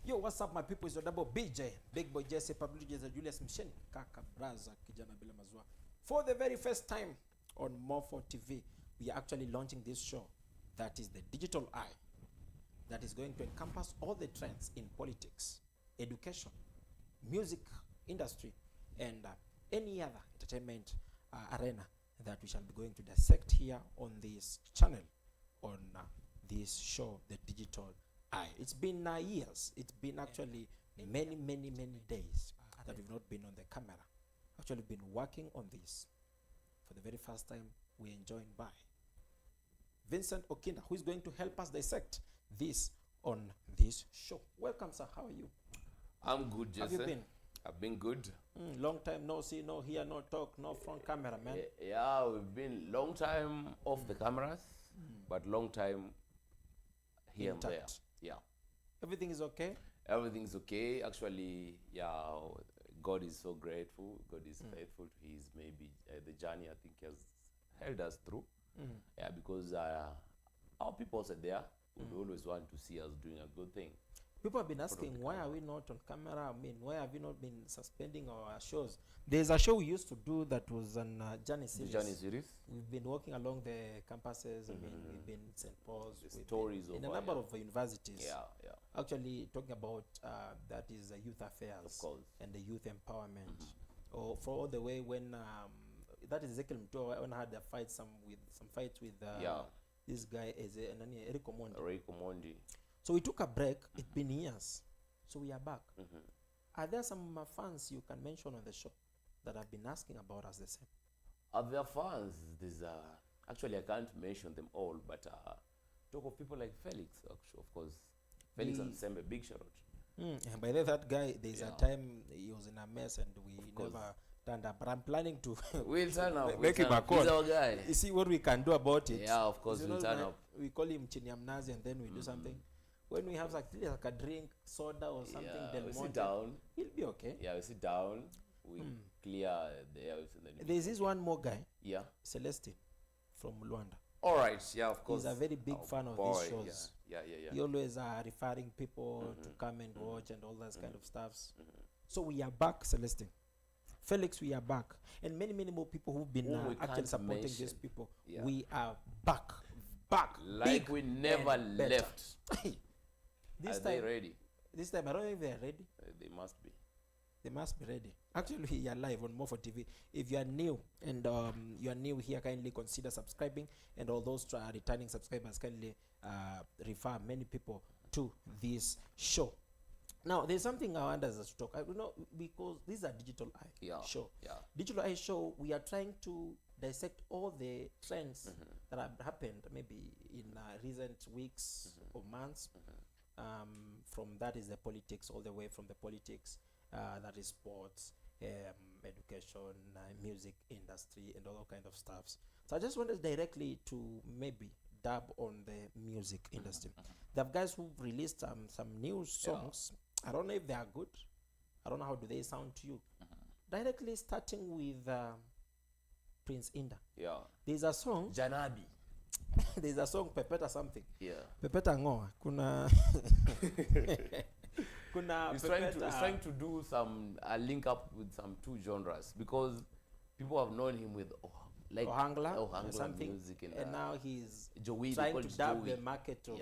Yo, what's up, my people? It's your double BJ, Big Boy Jesse, Public Jesse, Julius Msheni, Kaka Braza, Kijana Bila Mazwa. For the very first time on Morpho TV, we are actually launching this show that is the Digital Eye, that is going to encompass all the trends in politics, education, music industry, and any other entertainment arena that we shall be going to dissect here on this channel, on this show, the Digital Eye. It's been years. It's been actually many days that we've not been on the camera. Actually been working on this. For the very first time, we're joined by Vincent Okinda, who is going to help us dissect this on this show. Welcome, sir. How are you? I'm good, Jesse. Have you been? I've been good. Long time no see, no hear, no talk, no front camera, man. Yeah, we've been long time off the cameras, but long time here and there. Yeah. Everything is okay? Everything's okay. Actually, yeah, God is so grateful. God is faithful to his the journey I think has held us through. Yeah, because our people are there would always want to see us doing a good thing. People have been asking, why are we not on camera? I mean, why have we not been suspending our shows? There's a show we used to do that was on Journey series. The Journey series. We've been walking along the campuses. I mean, we've been in St. Paul's. Stories in a number of universities. Yeah. Actually, talking about that is youth affairs. Of course. And the youth empowerment. Or for all the way when that is Ezekiel Mtua, when I had a fight some fights with this guy is Eric Omondi. So we took a break. It's been years. So we are back. Are there some fans you can mention on the show that have been asking about us the same? Are there fans? There's actually I can't mention them all, but talk of people like Felix, of course. Felix and Sembe, big shout out. By the way, that guy, there's a time he was in a mess and we never turned up. But I'm planning to we'll turn up. Make him a call. He's our guy. You see what we can do about it. Yeah, of course, we'll turn up. We call him Chinyamnazi and then we do something. When we have like a drink, soda or something, then we sit down. He'll be okay. Yeah, we sit down. We clear the air. There's this one more guy. Yeah. Celestine from Luanda. All right. Yeah, of course. He's a very big fan of these shows. Yeah. He always referring people to come and watch and all those kind of stuffs. So we are back, Celestine. Felix, we are back. And many more people who've been actually supporting these people. Yeah. We are back. Like we never left. This Are time, they ready? This time, I don't know if they're ready. They must be. They must be ready. Actually, we are live on Morpho TV. If you are new and you are new here, kindly consider subscribing. And all those returning subscribers, kindly refer many people to this show. Now, there's something I want us to talk. I don't know, because this is a Digital Eye show. Yeah. Digital Eye show, we are trying to dissect all the trends that have happened maybe in recent weeks or months. From that is the politics, all the way from the politics, that is sports, education, music industry, and all kind of stuffs. So I just wanted directly to maybe dab on the music industry. There are guys who've released some new songs. I don't know if they are good. I don't know how do they sound to you. Directly starting with Prince Indah. Yeah. There's a song. Janabi. There's a song Pepeta something. Yeah. Pepeta ngoa. Kuna. He's trying to do some link up with some two genres because people have known him with like Ohangla something music and now he's Joey, trying to dab the market of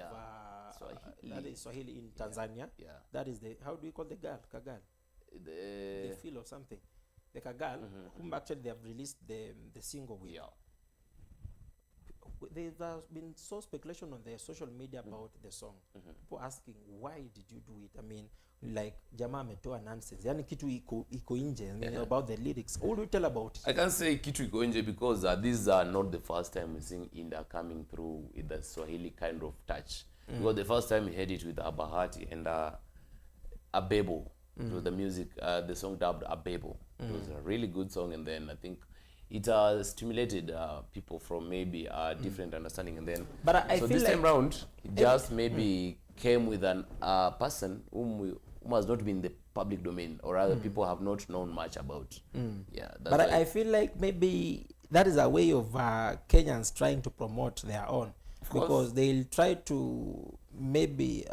Swahili. That is Swahili in Tanzania. Yeah. That is the, how do you call the girl? Kagal. The feel or something. The Kagal, whom actually they have released the single with. Yeah. There's been so speculation on the social media about the song. People asking, why did you do it? I mean, like, Jama ametoa nonsense. Yani kitu iko inje. I mean, about the lyrics. What do you tell about it? I can't say kitu iko inje because these are not the first time we sing Indah coming through with the Swahili kind of touch. Because the first time we heard it with Abahati and Abebo. It was the music, the song dubbed Abebo. It was a really good song, and then I think it stimulated people from maybe a different understanding, and then but I so feel this like time round it just maybe came with an person whom has not been in the public domain, or rather people have not known much about. Yeah, that's I feel like maybe that is a way of Kenyans trying to promote their own. because they'll try to maybe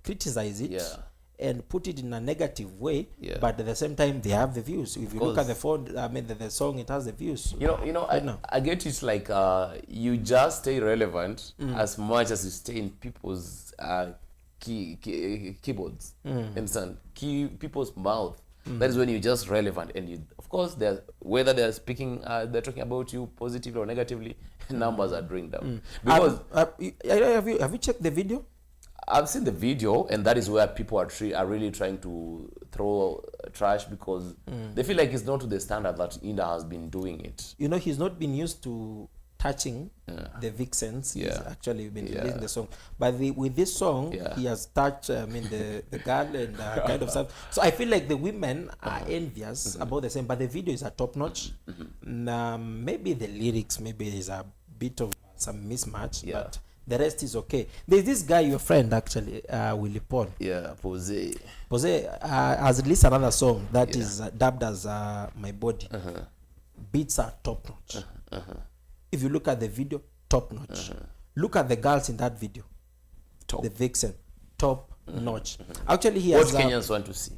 criticize it and put it in a negative way, but at the same time they have the views. If you look at the phone, I mean the song, it has the views. I get it, like you just stay relevant as much as you stay in people's keyboards, understand? People's mouth. That is when you're just relevant, and you, of course, whether they're speaking, they're talking about you positively or negatively, numbers are going down. Because have you checked the video? I've seen the video, and that is where people are really trying to throw trash because they feel like it's not to the standard that Indah has been doing it. He's not been used to touching the vixens. He's actually been releasing the song, but with this song he has touched the girl and kind of stuff. So I feel like the women are envious about the same, but the video is a top notch. Maybe the lyrics, maybe there's a bit of some mismatch, but the rest is okay. There's this guy, your friend actually, Willy Paul. Pose has released another song that is dubbed as My Body. Beats are top notch. If you look at the video, top notch. Look at the girls in that video. The vixen, top notch. Actually, he has. What Kenyans want to see?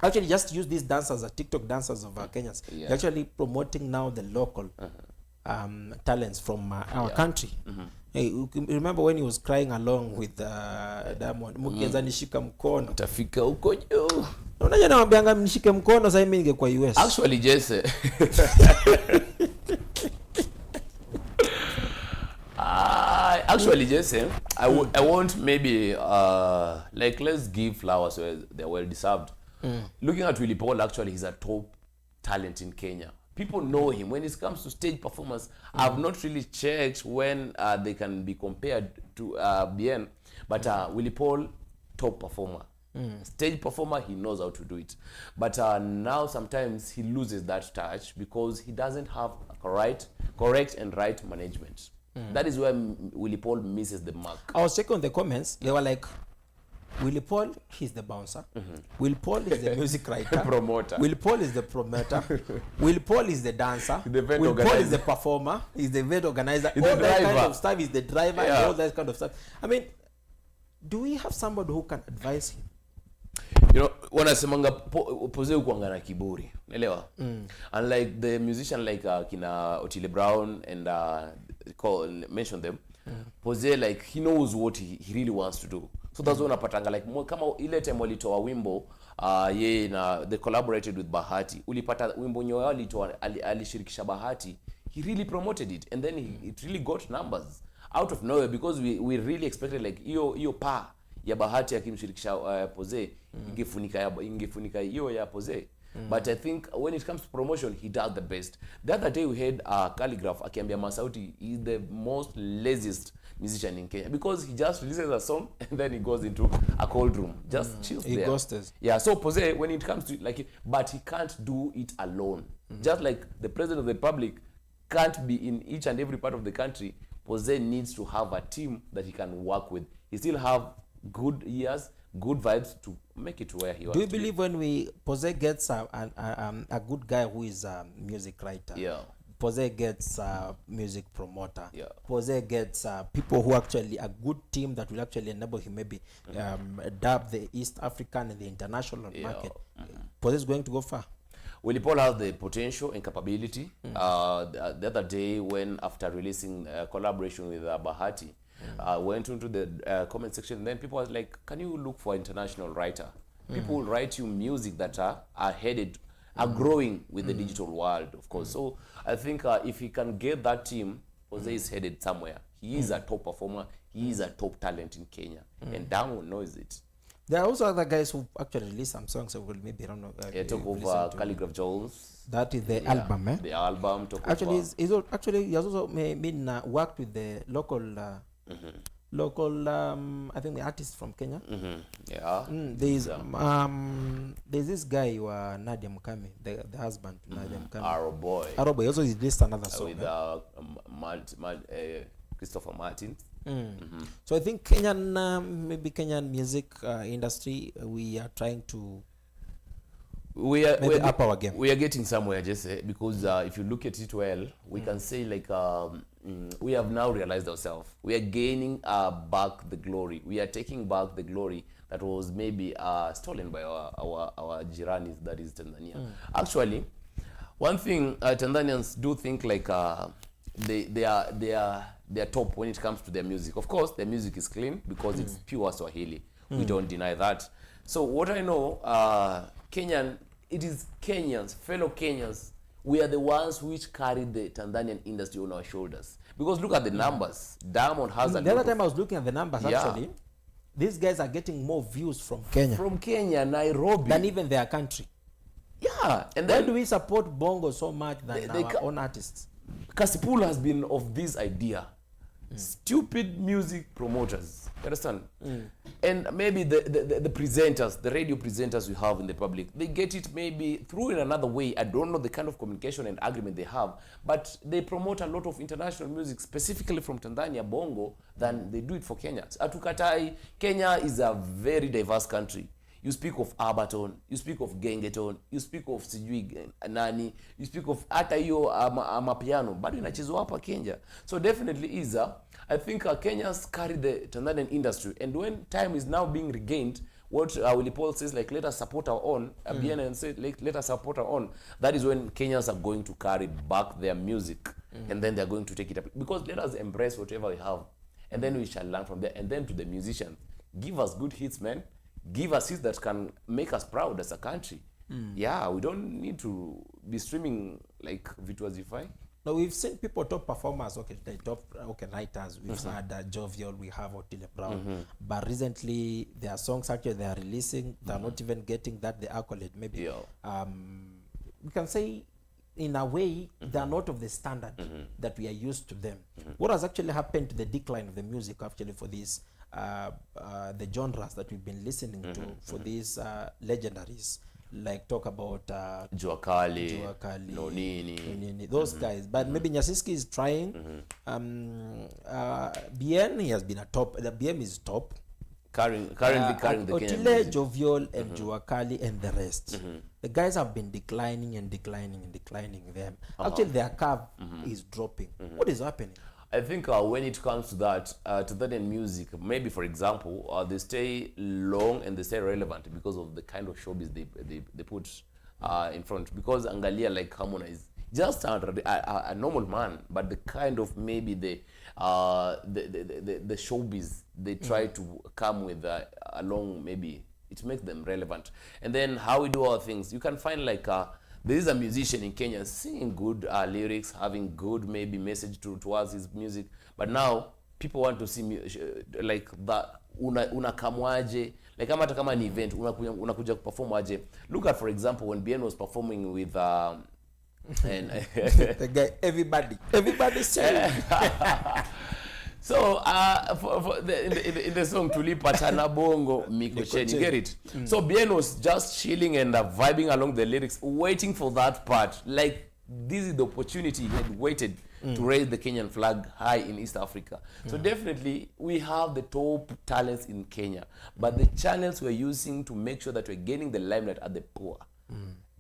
Actually, just use these dancers as TikTok dancers of Kenyans. They're actually promoting now the local talents from our country. Hey, remember when he was crying along with Diamond? Mkianza nishika mkono. Tafika huko juu. Unajua naambianga mnishike mkono sasa mimi ningekuwa US. Actually, Jesse. Actually, Jesse, I want maybe like let's give flowers where they're well deserved. Looking at Willy Paul, actually, he's a top talent in Kenya. People know him. When it comes to stage performance, I've not really checked when they can be compared to Bien, but Willy Paul, top performer. Stage performer, he knows how to do it. But now sometimes he loses that touch because he doesn't have correct and right management. That is where Willy Paul misses the mark. I was checking on the comments. They were like, Willy Paul, he's the bouncer. Willy Paul is the music writer. Promoter. Willy Paul is the promoter. Willy Paul is the dancer. Willy Paul is the performer. He's the event organizer. All that kind of stuff. He's the driver and all that kind of stuff. I mean, do we have somebody who can advise him? Wanasemanga Pose ukuanga na kiburi. Unaelewa? Unlike the musician like kina Otile Brown and mention them, Pose, like, he knows what he really wants to do. So that's when unapatanga like kama ile time walitoa wimbo yeye na they collaborated with Bahati. Ulipata wimbo nyoyo alitoa alishirikisha Bahati. He really promoted it and then it really got numbers out of nowhere because we really expected like hiyo ya Bahati akimshirikisha Pose ingefunika hiyo ya Pose. But I think when it comes to promotion, he does the best. The other day we had Calligraph akiambia Masauti is the most laziest musician in Kenya because he just releases a song and then he goes into a cold room, just chills there. He ghosted. Yeah, so Pose, when it comes to like, but he can't do it alone. Just like the president of the republic can't be in each and every part of the country, Pose needs to have a team that he can work with. He still have good ears, good vibes to make it to where he wants. Do you believe when Pose gets a good guy who is a music writer? Yeah. Pose gets a music promoter. Yeah. Pose gets people who actually a good team that will actually enable him maybe dub the East African and the international market. Pose is going to go far. Willy Paul has the potential and capability. The other day, when after releasing a collaboration with Bahati, went into the comment section, and then people was like, can you look for an international writer? People will write you music that are growing with the digital world, of course. So I think if he can get that team, Pose is headed somewhere. He is a top performer. He is a top talent in Kenya. And Diamond knows it. There are also other guys who actually release some songs. So we'll maybe, I don't know. Talk of Calligraph Jones. That is the album, eh? The album. Actually, he has also been worked with the local... I think the artist from Kenya. There's this guy Nadia Mukami, the husband to Nadia Mukami. Arrow Boy also released another song with Christopher Martin. So I think Kenyan music industry, we are trying to we are maybe up our game. We are getting somewhere, just because if you look at it well, we can say like we have now realized ourselves. We are gaining back the glory. We are taking back the glory that was maybe stolen by our jiranis, that is Tanzania. Actually, one thing Tanzanians do think like they are top when it comes to their music. Of course, their music is clean because it's pure Swahili. We don't deny that. So what I know, it is Kenyans, fellow Kenyans, we are the ones which carry the Tanzanian industry on our shoulders. Because look at the numbers. Diamond has the other time I was looking at the numbers, actually, these guys are getting more views from Kenya. From Kenya, Nairobi. Than even their country. Yeah. And then why do we support Bongo so much than our own artists? Kasipul has been of this idea. Stupid music promoters. You understand? And maybe the presenters, the radio presenters we have in the public, they get it maybe through in another way. I don't know the kind of communication and agreement they have, but they promote a lot of international music, specifically from Tanzania, Bongo, than they do it for Kenya. Atukatai, Kenya is a very diverse country. You speak of Abaton, you speak of Gengeton, you speak of Sijui Nani, you speak of hata hiyo amapiano, bado inachezwa hapa Kenya. So definitely I think Kenyans carry the Tanzanian industry, and when time is now being regained, what Willy Paul says, like, let us support our own, and say, like, let us support our own, that is when Kenyans are going to carry back their music, and then they're going to take it up. Because let us embrace whatever we have, and then we shall learn from there. And then to the musicians, give us good hits, man. Give us hits that can make us proud as a country. Yeah, we don't need to be streaming like Vituazify. No, we've seen people, top performers, the top writers. We've had Jovial, we have Otile Brown. But recently, their songs actually they are releasing, they're not even getting the accolade. Maybe we can say, in a way, they are not of the standard that we are used to them. What has actually happened to the decline of the music actually for these the genres that we've been listening to for these legendaries, like talk about Juakali, Nonini, those guys. But maybe Nyasiski is trying. BN, he has been a top. The BM is top. Currently carrying the Kenyan Otile, Jovial, and Juakali, and the rest. The guys have been declining and declining and declining them. Actually, their curve is dropping. What is happening? I think when it comes to that, Tanzanian music, maybe for example, they stay long and they stay relevant because of the kind of showbiz they put in front. Because Angalia, like Harmonize, just a normal man, but the kind of maybe the showbiz they try to come with along, maybe it makes them relevant. And then how we do our things, you can find like there is a musician in Kenya singing good lyrics, having good maybe message towards his music, but now people want to see like that unakamwaje, like hata kama an event unakuja perform aje. Look at, for example, when BN was performing with and the guy, everybody saying. So in the song Tulipatana Bongo Mikocheni, you get it? So BN was just chilling and vibing along the lyrics, waiting for that part. Like, this is the opportunity he had waited to raise the Kenyan flag high in East Africa. So definitely we have the top talents in Kenya, but the channels we're using to make sure that we're gaining the limelight are the poor.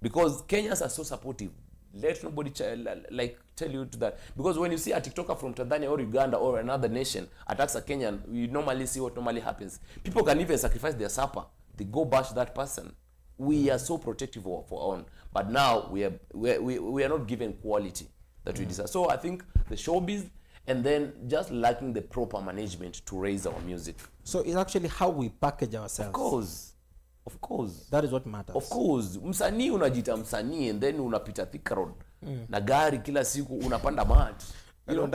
Because Kenyans are so supportive. Let nobody tell you to that. Because when you see a TikToker from Tanzania or Uganda or another nation attacks a Kenyan, you normally see what normally happens. People can even sacrifice their supper. They go bash that person. We are so protective of our own. But now we are not given quality that we deserve. So I think the showbiz, and then just lacking the proper management to raise our music. So it's actually how we package ourselves. Of course. That is what matters. Of course. Msanii unajita msanii and then unapita Thika Road. Na gari kila siku unapanda mat. You know,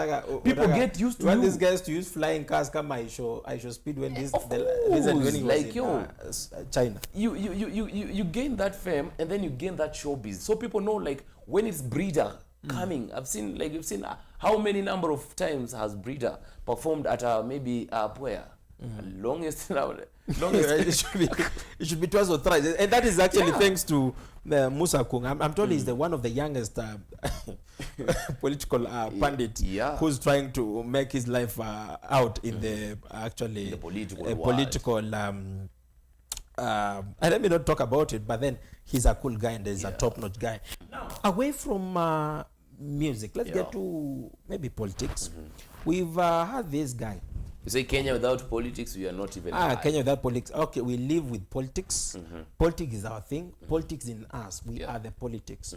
people get used to you. Want these guys to use flying cars kama I show speed when this when he like was in China. You gain that fame and then you gain that showbiz. So people know, like, when it's Breeder coming. We've seen how many number of times has Breeder performed at maybe where? Longest it should be twice or thrice, and that is actually thanks to Musa Kung. I'm told he's one of the youngest political pundit who's trying to make his life out in the actually political and let me not talk about it, but then he's a cool guy and he's a top-notch guy. Now, away from music, let's get to maybe politics. We've had this guy. You say Kenya without politics, we are not even. Kenya without politics. Okay, we live with politics. Politics is our thing. Politics in us. We are the politics.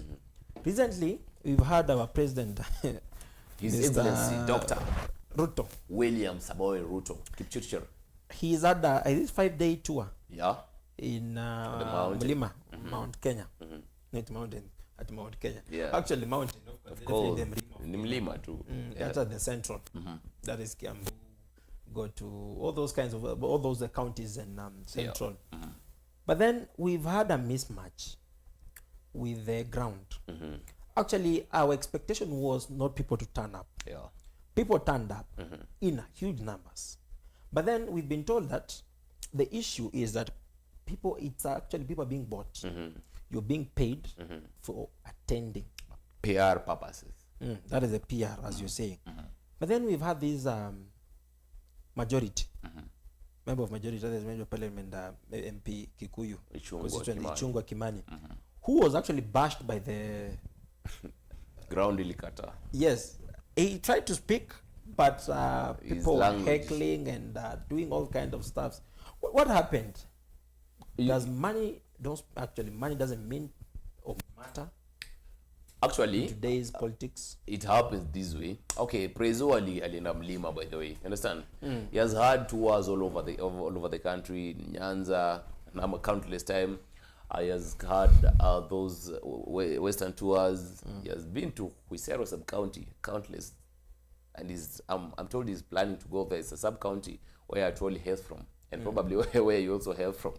Recently, we've had our president, His Excellency Dr. Ruto. William Samoei Ruto. Kipchirchir. He's had a 5-day tour. Yeah. In Mlima, Mount Kenya. Not mountain, at Mount Kenya. Yeah. Actually, mountain. Of course. Mlima too. That's at the central. That is Kiambu. Go to all those kinds of all those counties and central. But then we've had a mismatch with the ground. Actually, our expectation was not people to turn up. Yeah. People turned up in huge numbers. But then we've been told that the issue is that it's actually people being bought. You're being paid for attending. PR purposes. That is a PR, as you're saying. But then we've had these majority. Member of majority, that is member of parliament, MP Kikuyu, Ichungwa Kimani, who was actually bashed by the ground ilikata. Yes, he tried to speak, but people were heckling and doing all kind of stuff. What happened? Does money doesn't mean or matter? Actually, in today's politics, it happens this way. Okay, Prezo alina Mlima, by the way. Understand? He has had tours all over the country, Nyanza, countless time. He has had those western tours. He has been to Huisero sub-county, countless. And I'm told he's planning to go there. It's a sub-county where I truly hails from. And probably where you also hail from.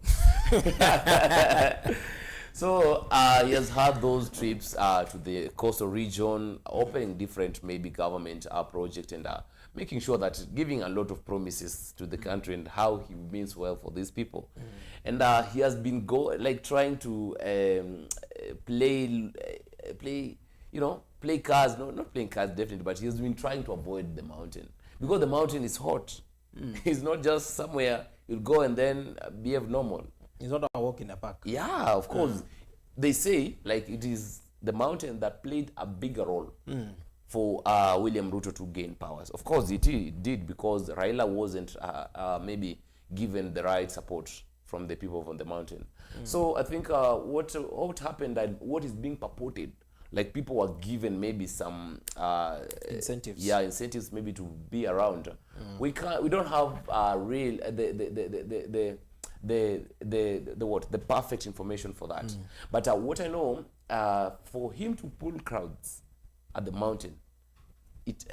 So he has had those trips to the coastal region, opening different maybe government projects and making sure that giving a lot of promises to the country and how he means well for these people. And he has been trying to play cards, not playing cards definitely, but he has been trying to avoid the mountain because the mountain is hot. It's not just somewhere you'll go and then behave normal. It's not a walk in the park. Yeah, of course. They say it is the mountain that played a bigger role for William Ruto to gain powers. Of course, it did because Raila wasn't maybe given the right support from the people from the mountain. So I think what happened and what is being purported, people were given maybe some incentives. Yeah, incentives maybe to be around. We don't have real the perfect information for that. But what I know, for him to pull crowds at the mountain, it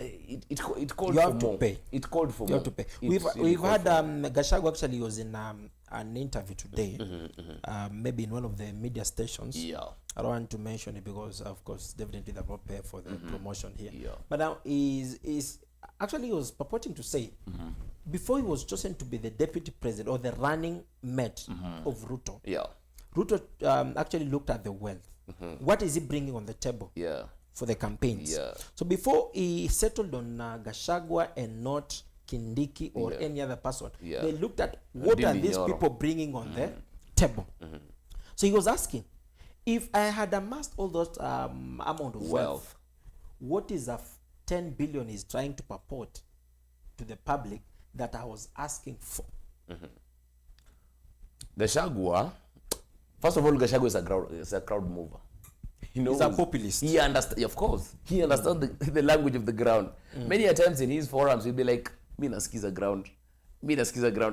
called you for have to more. pay. It called for you more. Have to pay. We've had Gachagua actually was in an interview today, maybe in one of the media stations. Yeah. I don't want to mention it because of course definitely they will pay for the promotion here. Yeah. But now he was purporting to say before he was chosen to be the deputy president or the running mate of Ruto. Yeah. Ruto actually looked at the wealth. What is he bringing on the table? Yeah. For the campaigns. Yeah. So before he settled on Gachagua and not Kindiki or any other person, they looked at what are these people bringing on the table. So he was asking, if I had amassed all those amount of wealth, what is 10 billion is trying to purport to the public that I was asking for? Gachagua, first of all, Gachagua is a crowd mover. He's a populist. He understands, of course. He understands the language of the ground. Many a times in his forums, he'll be like, "Me naskiza ground.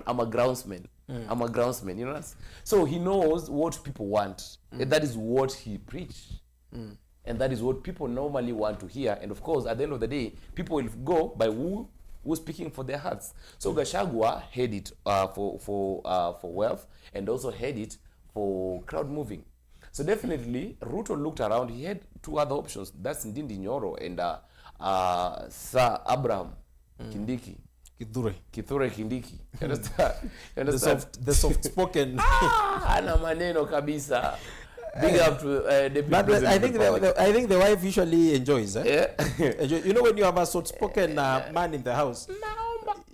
I'm a groundsman. I'm a groundsman." You know. So he knows what people want. And that is what he preached. And that is what people normally want to hear. And of course, at the end of the day, people will go by who's speaking for their hearts. So Gachagua had it for wealth and also had it for crowd moving. So definitely, Ruto looked around. He had two other options. That's Ndindi Nyoro and Sir Abraham Kindiki. Kithure Kindiki. You understand? The soft-spoken. Ana maneno kabisa. Big up to Deputy President. I think the wife usually enjoys. Yeah. You know when you have a soft-spoken man in the house,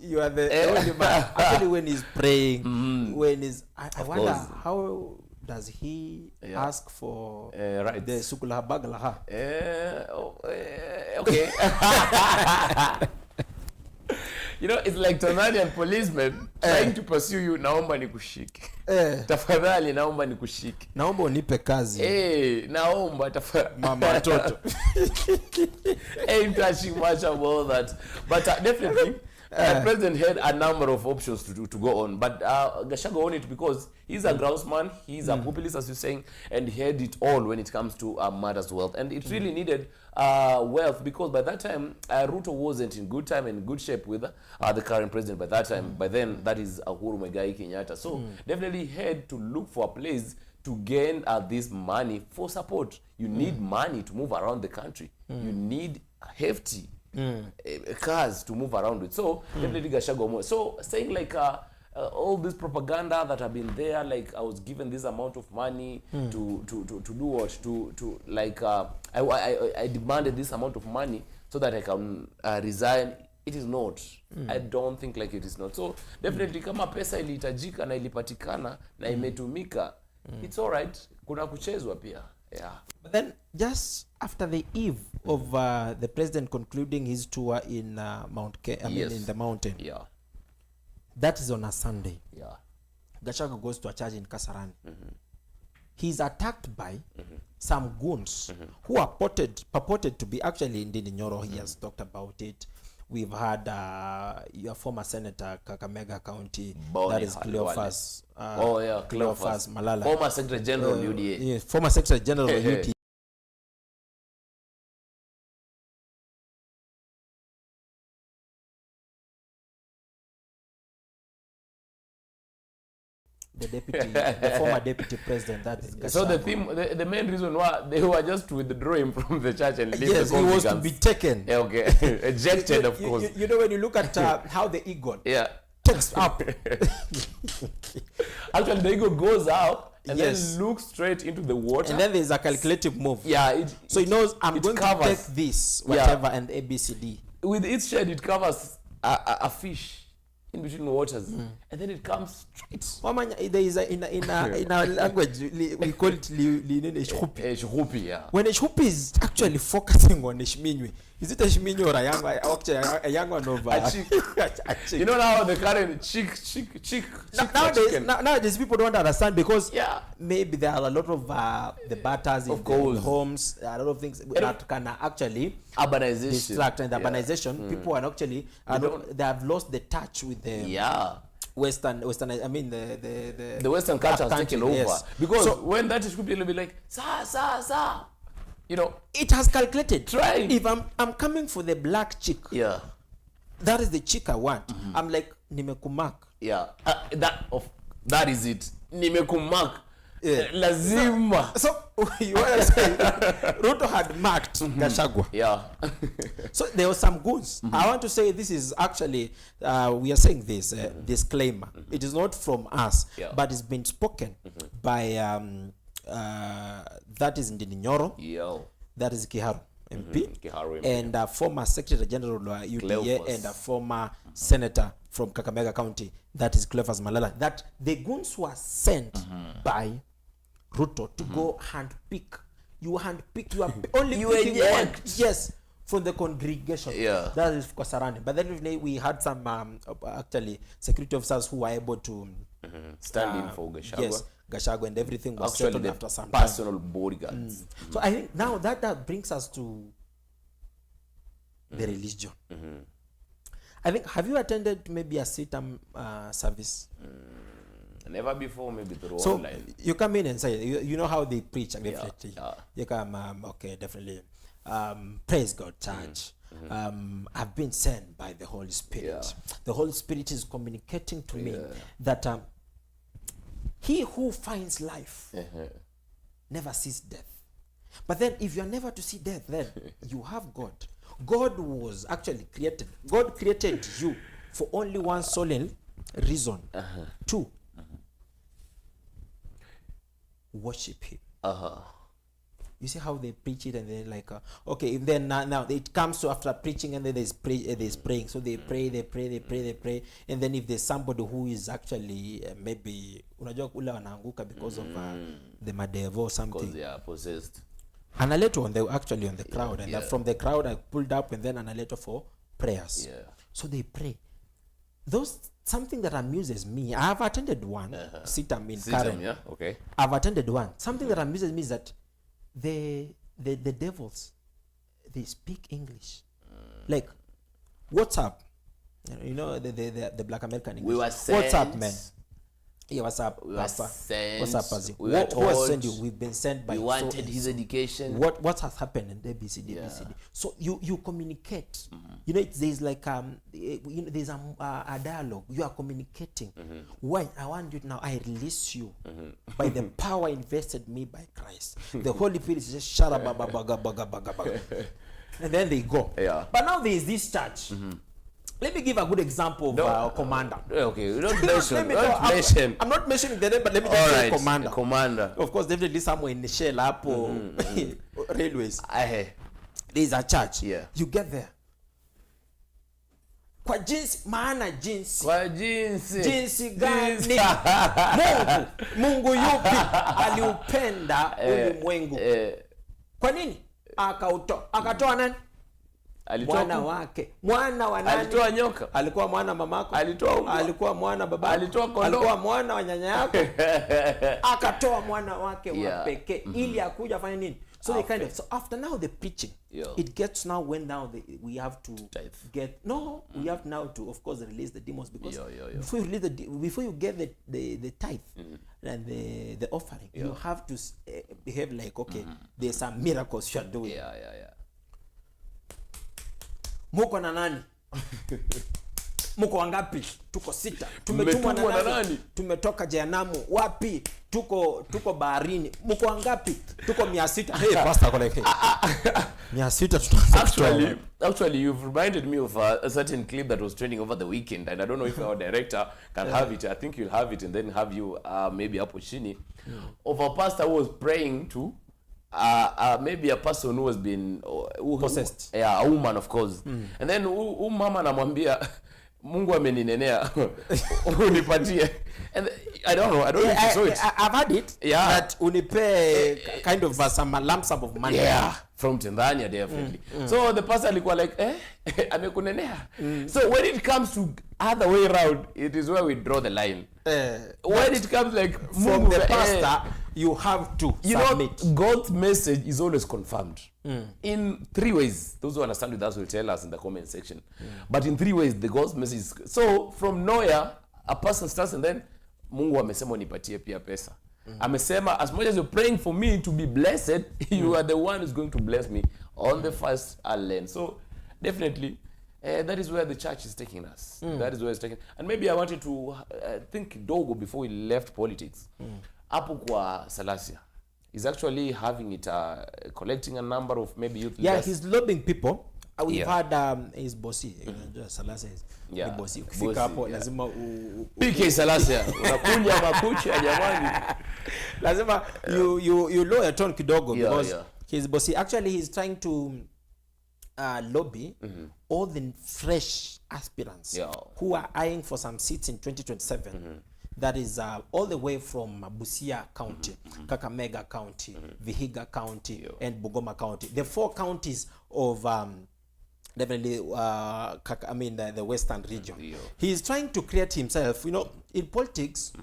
you are the only man. Actually, when he's praying, when he's, I wonder course. how does he ask for right. the sukulaha baglaha? Okay. You know, it's like Tanzanian policemen trying to pursue you. Naomba nikushike. Tafadhali naomba nikushike. Naomba unipe kazi. Naomba tafadhali. Mama toto. Ain't touching much about that. But definitely, the president had a number of options to go on. But Gachagua on it because he's a groundsman, he's a populist, as you're saying, and he had it all when it comes to matters wealth. And it really needed wealth because by that time, Ruto wasn't in good time and good shape with the current president by that time. By then, that is Uhuru Muigai Kenyatta. So definitely had to look for a place to gain this money for support. You need money to move around the country. You need hefty cars to move around with. So definitely Gachagua more. So saying like all this propaganda that have been there, like I was given this amount of money to do what, to like I demanded this amount of money so that I can resign. It is not. I don't think like it is not. So definitely kama pesa ilihitajika na ilipatikana na imetumika, it's all right. Kuna kuchezwa pia. Yeah. But then just after the eve of the president concluding his tour in in the mountain. Yeah. That is on a Sunday. Yeah. Gachagua goes to a church in Kasarani. He's attacked by some goons who are purported to be actually in Nyoro. He has talked about it. We've had your former senator, Kakamega County, that is Cleophas. Cleophas Malala. Former Secretary General UDA. Yes, former Secretary General of UDA. The former deputy president, that is Gachagua. So the main reason why they were just to withdraw him from the church and leave the he was to be taken. Okay, ejected, of course. You know, when you look at how the eagle takes up. Actually, the eagle goes out and then looks straight into the water. And then there's a calculative move. Yeah. So he knows, I'm going to take this, whatever, and ABCD. With its shed, it covers a fish in between waters, and then it comes straight. There is in our language we call it Eshhupi, yeah. When Eshhupi is actually focusing on Eshminywe, is it Eshminywe or a young one of a chick? You know now the current chick. Nowadays people don't understand because maybe there are a lot of the batters in the homes, a lot of things that can actually urbanization distract, and urbanization. People are actually they have lost the touch with the Western. I mean the Western culture has taken over because when that is people will be like sa. You know, it has calculated. Try. If I'm coming for the black chick, that is the chick I want. I'm like nimekumak. Yeah, that is it. Nimekumak. Lazima. So you want to say Ruto had marked Gachagua. Yeah. So there were some goods. I want to say this is actually we are saying this disclaimer. It is not from us, but it's been spoken by that is Nyoro. That is Kiharu MP, and former Secretary General of UDA and a former senator from Kakamega County, that is Cleophas Malala. That the goons were sent by Ruto to go handpick. You handpick. You are only picking one. Yes, from the congregation. That is Kasarani. But then we had some actually security officers who were able to stand in for Gachagua. Yes, Gachagua, and everything was actually settled after some personal bodyguards. So I think now that brings us to the religion. I think, have you attended maybe a sitam service? Never before, maybe through so online. You come in and say, you know how they preach, definitely. You come, okay, definitely. Praise God, church. I've been sent by the Holy Spirit. The Holy Spirit is communicating to me that he who finds life never sees death. But then if you're never to see death, then you have God. God was actually created. God created you for only one sole reason. To worship him. You see how they preach it, and they're like, okay, and then now it comes to after preaching, and then there's praying. So they pray, and then if there's somebody who is actually maybe unajua ule wanaanguka because of the madevo or something, because they are possessed, analetwa on the crowd, and from the crowd I pulled up, and then analetwa for prayers. So they pray. Those something that amuses me. I have attended one. Sitam in Karen. Yeah, okay. I've attended one. Something that amuses me is that the devils, they speak English. Like, what's up? You know, the Black American English. We were sent. What's up, man? Yeah, what's up, Pastor? What's up, Pastor? We were told, who has sent you? We've been sent by. We wanted his education. What has happened in ABCD? So you communicate. You know, there's like there's a dialogue. You are communicating. Why? I want you now. I release you by the power invested me by Christ. The Holy Spirit is just shut up, and then they go. But now there is this church. Let me give a good example of commander. Okay, don't mention. I'm not mentioning the name, but let me just say commander. Commander. Of course, definitely somewhere in the shell up or railways. There's a church. You get there. Kwa jinsi maana jinsi. Kwa jinsi. Jinsi gani Mungu yupi aliupenda ulimwengu. Kwa nini? Akatoa nani? Mwana wake. Mwana wa nani? Alitoa nyoka. Alikuwa mwana mamako. Alitoa umbwa. Alikuwa mwana babako. Alitoa kondoo. Alikuwa mwana wa nyanya yako. Akatoa mwana wake wa pekee ili akuja afanye nini? So they kind of, so after now the preaching, it gets now when now we have to we have now to of course release the demons, because before you release before you get the tithe and the offering, you have to behave like, okay, there's some miracles you are doing. Muko na nani? Muko wangapi? Tuko 6. Tumetumwa na nani? Tumetoka jehanamu. Wapi? Tuko baharini. Muko wangapi? Tuko 600. Hey pastor, kwa like 600 tunaanza. Actually you've reminded me of a certain clip that was trending over the weekend, and I don't know if our director can have it. I think you'll have it, and then have you maybe hapo chini of a pastor who was praying to maybe a person who has been possessed. A woman, of course. And then mama anamwambia Mungu ameninenea unipatie. And I don't know if you saw it. I've had it. That unipe kind of some lump sum of money. From Tanzania, definitely. So the pastor alikuwa like, amekunenea. So when it comes to other way around, it is where we draw the line. When it comes like from the pastor, you have to submit. Know, God's message is always confirmed in 3 ways. Those who understand with us will tell us in the comment section. But in 3 ways, the God's message is, so from nowhere, a person starts, and then Mungu amesema nipatie pia pesa. Amesema, as much as you're praying for me to be blessed, you are the one who's going to bless me on the first land. So definitely, that is where the church is taking us. That is where it's taking. And maybe I wanted to think dogo before we left politics. Hapo kwa Salasia is actually having it collecting a number of maybe youth leaders. He's lobbying people. We've had his bossy. Salasia is the bossy. Ukifika hapo lazima PK Salasia unakunya makuchi ya jamani. Lazima you lower tone kidogo, because his bossy. Actually, he's trying to lobby all the fresh aspirants who are eyeing for some seats in 2027. That is all the way from Busia County, Kakamega County, Vihiga County, and Bungoma County. The 4 counties of definitely the western region. He is trying to create himself. You know, in politics,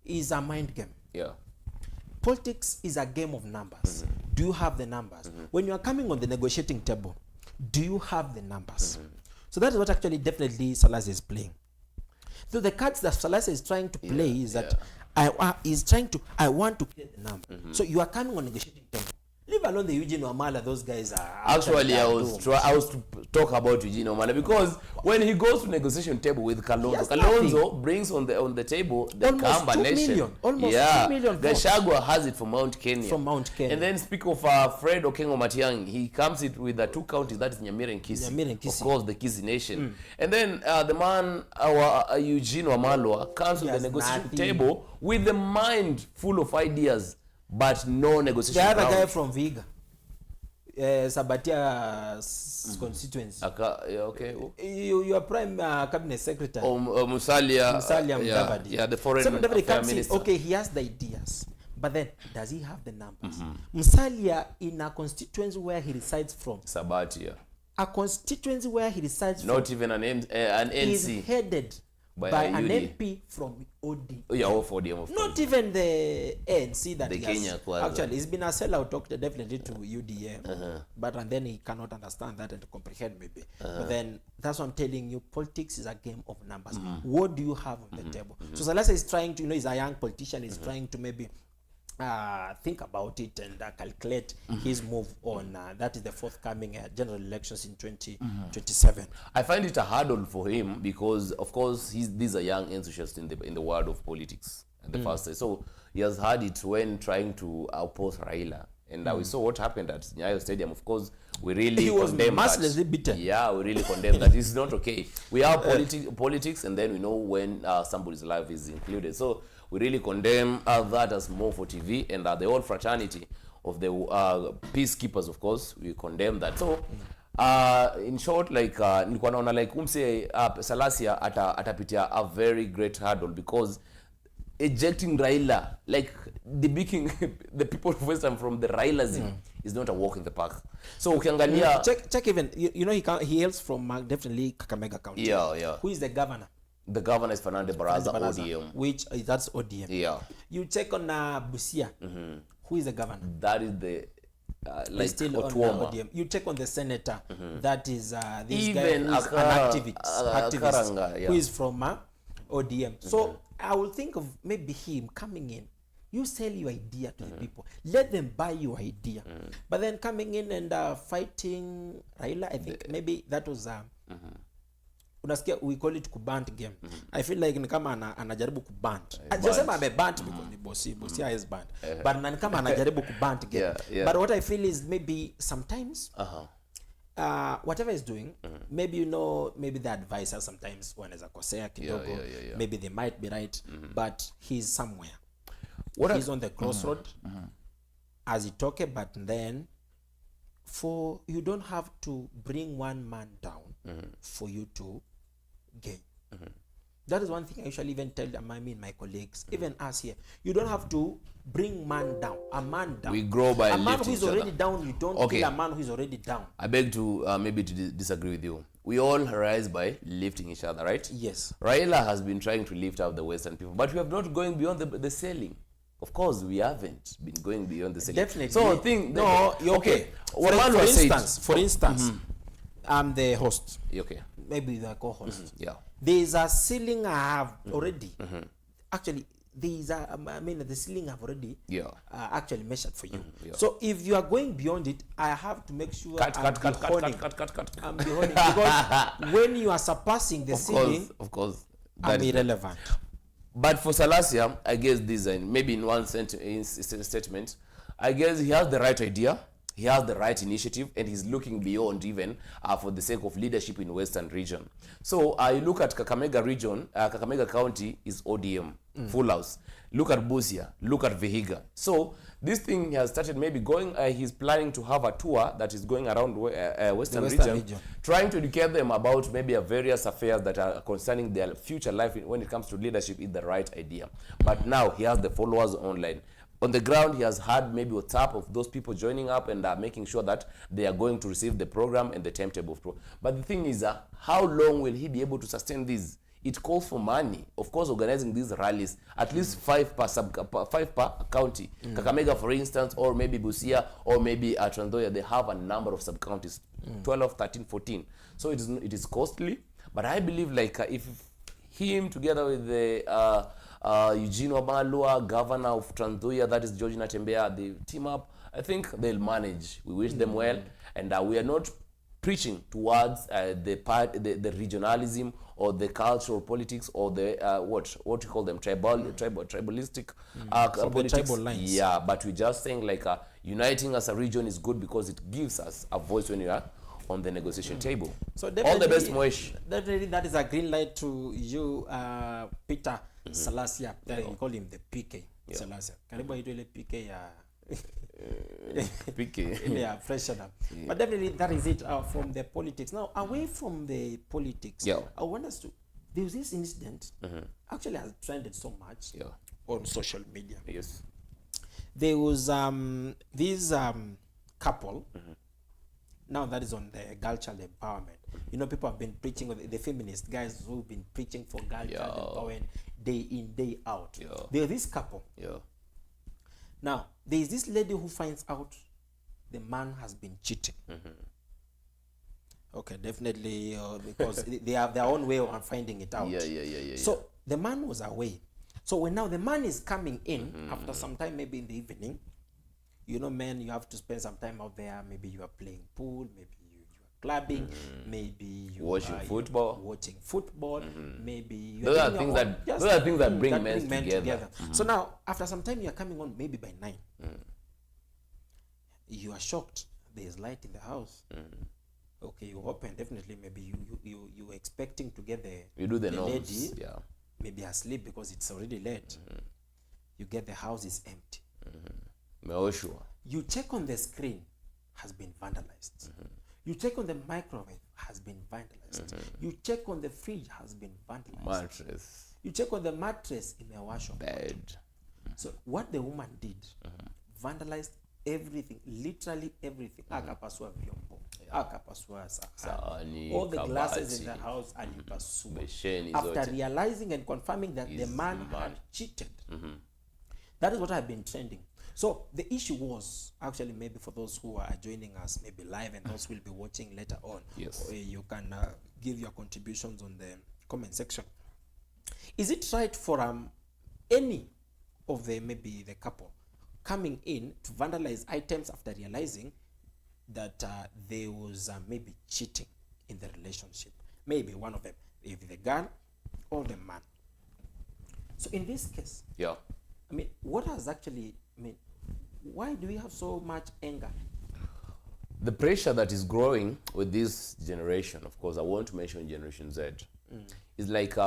is a mind game. Politics is a game of numbers. Do you have the numbers? When you are coming on the negotiating table, do you have the numbers? So that is what actually definitely Salasia is playing. So the cards that Salasia is trying to play is that I want to create the number. So you are coming on negotiating table. Leave alone the Eugene Wamala, those guys are... Actually, I was to talk about Eugene Wamala, because when he goes to negotiation table with Kalonzo, Kalonzo brings on the table the Kamba Nation. Almost 2 million votes. Gachagua has it from Mount Kenya. And then speak of Fred Okengo Matiang'i, he comes it with the 2 counties, that is Nyamira and Kisii. Of course, the Kisii Nation. And then the man, our Eugene Wamalwa, comes to the negotiation table with the mind full of ideas but no negotiation. The other guy from Viga, Sabatia constituency. Okay. Your prime cabinet secretary. Musalia Mudavadi. Yeah, the foreign affairs minister. Okay, he has the ideas, but then does he have the numbers? Musalia, in a constituency where he resides from, Sabatia, a constituency where he resides not from, even an NC, is headed by an MP from OD. For them, not even the ANC that the he Kenya has. Kwanza. Actually, he's been a sellout talk definitely to UDA, but and then he cannot understand that and comprehend maybe. But then that's what I'm telling you. Politics is a game of numbers. What do you have on the table? So Salasa is trying to, he's a young politician. He's trying to maybe think about it and calculate his move on that is the forthcoming general elections in 2027. I find it a hurdle for him because, of course, these are young enthusiasts in the world of politics at the first stage. So he has had it when trying to oppose Raila. And we saw what happened at Nyayo Stadium. Of course, we really condemn that. Beaten. Yeah, we really condemn that. It's not okay. We have politics, and then we know when somebody's life is included. So we really condemn that as more for TV, and the whole fraternity of the peacekeepers, of course, we condemn that. So, in short, like nilikuwa naona like Salasia atapitia a very great hurdle because ejecting Raila, like the people of Western from the Railasm is not a walk in the park. So ukiangalia check even he hails from definitely Kakamega County. Yeah. Who is the governor? The governor is Fernando Baraza, ODM. Which that's ODM. Yeah. You check on Busia. Who is the governor? That is the like still on ODM. You check on the senator. That is this even guy who is an activist yeah. who is from ODM. So I will think of maybe him coming in. You sell your idea to the people. Let them buy your idea. But then coming in and fighting Raila, I think maybe that was unasikia we call it kubant game. I feel like ni kama anajaribu kubant. Sema amebant because ni bosi has banned. But ni kama anajaribu kubant game. Yeah. But what I feel is maybe sometimes whatever he's doing, maybe maybe the advisor sometimes wanaweza kosea kidogo. Maybe they might be right, but he's somewhere. He's on the crossroad as he talk, but then you don't have to bring one man down for you to gain. That is one thing I usually even tell my colleagues, even us here. You don't have to bring a man down. We grow by a man who is already other. Down. You don't kill a man who is already down. I beg to maybe to disagree with you. We all rise by lifting each other, right? Yes. Raila has been trying to lift up the Western people, but we have not going beyond the selling. Of course, we haven't been going beyond the selling. Definitely. So I think okay. For instance, I'm the host. Okay. Maybe the co-host. Yeah. There is a ceiling I have already. Actually, the ceiling I've already actually measured for you. So if you are going beyond it, I have to make sure cut. I'm beholding because when you are surpassing the ceiling, of course, I'm irrelevant. But for Salasia, I guess maybe in one statement, I guess he has the right idea, he has the right initiative, and he's looking beyond even for the sake of leadership in Western region. So you look at Kakamega region, Kakamega County is ODM, full house. Look at Busia, look at Vihiga. So this thing has started maybe going, he's planning to have a tour that is going around Western region, trying to educate them about maybe various affairs that are concerning their future life when it comes to leadership is the right idea. But now he has the followers online. On the ground, he has had maybe WhatsApp of those people joining up and making sure that they are going to receive the program and the timetable. But the thing is, how long will he be able to sustain this? It calls for money. Of course, organizing these rallies, at least 5 per county. Kakamega, for instance, or maybe Busia, or maybe Trans Nzoia, they have a number of sub-counties, 12, 13, 14. So it is costly. But I believe like if him together with the Eugene Wamalwa, governor of Trans Nzoia, that is George Natembea, they team up, I think they'll manage. We wish them well. And we are not preaching towards the regionalism or the cultural politics or the what you call them, tribalistic politics. Tribal lines. Yeah, but we're just saying like uniting as a region is good because it gives us a voice when you are on the negotiation table. So all the best, Moesh. Definitely, that is a green light to you, Peter Salasia. You call him the PK. Selassie. Karibu aitwe ile PK ya PK. ile ya freshener. But definitely that is it from the politics. Now, away from the politics, I want us to, there was this incident actually has trended so much on social media. Yes. There was this couple. Now that is on the girl child empowerment. You know, people have been preaching, the feminist guys who've been preaching for girl child empowerment day in, day out. There's this couple. Now, there is this lady who finds out the man has been cheating. Okay, definitely, because they have their own way of finding it out. So the man was away. So when now the man is coming in after some time, maybe in the evening, you know, men, you have to spend some time out there. Maybe you are playing pool, maybe you are clubbing, maybe you watching football. Maybe you those are things that bring men together. So now, after some time, you are coming on maybe by 9. You are shocked. There is light in the house. Okay, you open. Definitely, maybe you expecting to get the lady, maybe asleep because it's already late. You get the house is empty. You check on the screen, has been vandalized. You check on the microwave, has been vandalized. You check on the fridge, has been vandalized. Mattress. You check on the mattress in the washroom. Bed. So what the woman did, vandalized everything, literally everything. Akapasua vyombo, akapasua sahani, all the glasses in the house alipasua. After realizing and confirming that the man had cheated. That is what had been trending. So the issue was, actually, maybe for those who are joining us maybe live and those who will be watching later on, you can give your contributions on the comment section. Is it right for any of the, maybe the couple, coming in to vandalize items after realizing that there was maybe cheating in the relationship? Maybe one of them, either the girl or the man. So in this case, I mean, what has actually, why do we have so much anger? The pressure that is growing with this generation, of course, I want to mention Generation Z, is like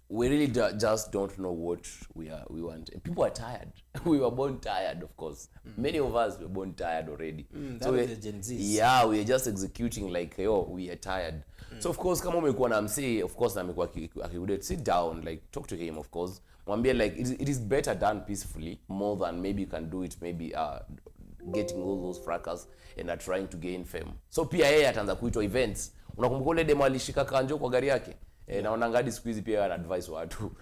we really just don't know what we want. And people are tired. We were born tired, of course. Many of us were born tired already. So the Gen Zs. Yeah, we are just executing like, we are tired. So of course, kama umekuwa na msee, of course, na amekuwa akikudate, sit down, like talk to him, of course. Mwambie like it is better done peacefully more than maybe you can do it maybe getting all those fracas and trying to gain fame. So pia yeye ataanza kuitwa events. Unakumbuka ile demo alishika kanjo kwa gari yake? Naona ngadi siku hizi pia ana advise watu.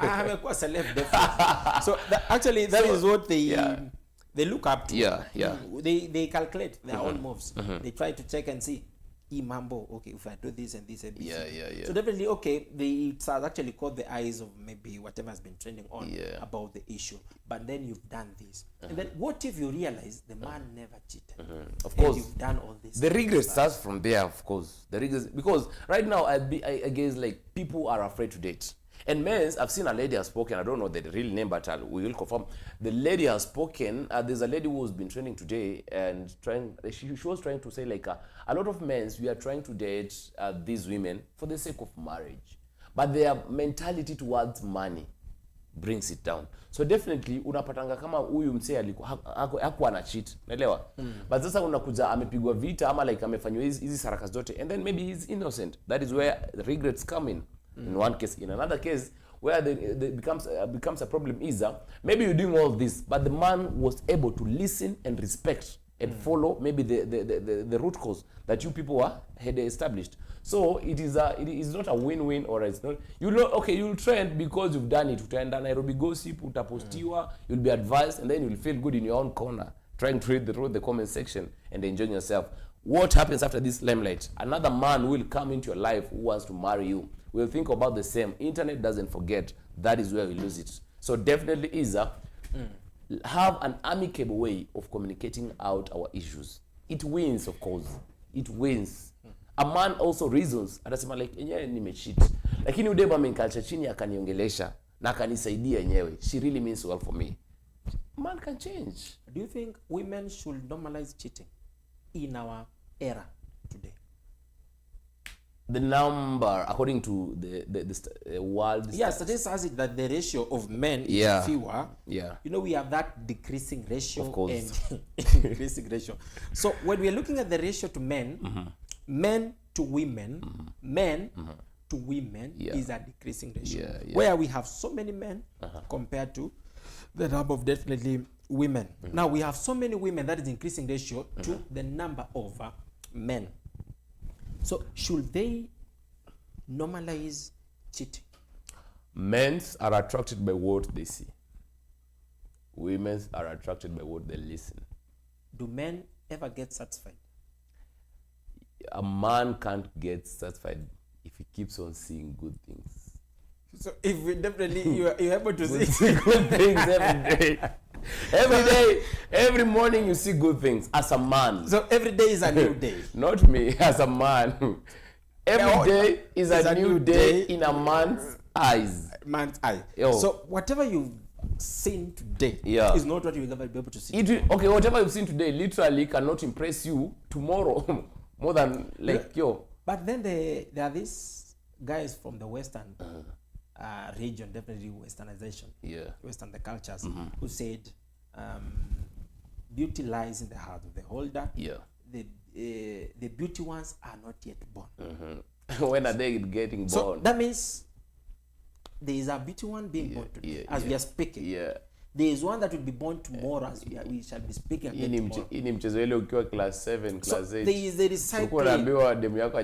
Amekuwa celeb definitely. So actually that is what they look up to. They calculate their own moves. They try to check and see mambo, okay, if I do this and this and this. So definitely, okay, it has actually caught the eyes of maybe whatever has been trending on about the issue. But then you've done this. And then what if you realize the man never cheated? Of course. You've done all this. The regret starts from there, of course. The regret, because right now, I guess like people are afraid to date. And men, I've seen a lady has spoken, I don't know the real name, but we will confirm. The lady has spoken, there's a lady who has been training today and she was trying to say like a lot of men, we are trying to date these women for the sake of marriage. But their mentality towards money brings it down. So definitely, unapatanga kama huyu msee hakuwa na cheat, unaelewa? But sasa unakuja amepigwa vita ama like amefanywa hizi saraka zote and then maybe he's innocent. That is where the regrets come in. In one case. In another case, where the becomes a problem is maybe you're doing all this, but the man was able to listen and respect and follow maybe the root cause that you people had established. So it is not a win-win, or it's not. You'll trend because you've done it. Utaenda Nairobi gossip, utapostiwa, you'll be advised, and then you'll feel good in your own corner, trying to read the comment section and enjoying yourself. What happens after this limelight? Another man will come into your life who wants to marry you. We'll think about the same. Internet doesn't forget. That is where we lose it. So definitely have an amicable way of communicating out our issues. It wins, of course. It wins. A man also reasons. Atasema like, enyewe nimecheat. Lakini udema amenikalisha chini akaniongelesha na akanisaidia enyewe. She really means well for me. Man can change. Do you think women should normalize cheating in our era today? the number according to the world. Statistics has it that the ratio of men Yeah. is fewer. Yeah. You know, we have that decreasing ratio Of course. and increasing ratio. So when we are looking at the ratio to men, men to women, men to women Yeah. is a decreasing ratio. Yeah, yeah. Where we have so many men compared to the number of definitely women. Now we have so many women that is increasing ratio to the number of men. So should they normalize cheating? Men are attracted by what they see. Women are attracted by what they listen. Do men ever get satisfied? A man can't get satisfied if he keeps on seeing good things. So if we definitely you're able to see Good things every day. Every day, every morning you see good things as a man. so every day is a new day. Not me, as a man. Every day is a new day in a man's eyes. Man's eye. Yo. So whatever you've seen today Yeah. is not what you'll ever be able to see. Okay, whatever you've seen today literally cannot impress you tomorrow more than like yo. But then there are these guys from the Western region, definitely Westernization, Yeah. Western the cultures, who said beauty lies in the heart of the holder. Yeah. The beauty ones are not yet born. When are they getting born? So that means there is a beauty one being born today as we are speaking. Yeah. There is one that will be born tomorrow as we shall be speaking again tomorrow. Hii ni mchezo ile ukiwa class 7, So class 8. there is a recycling. Uko naambiwa demu yako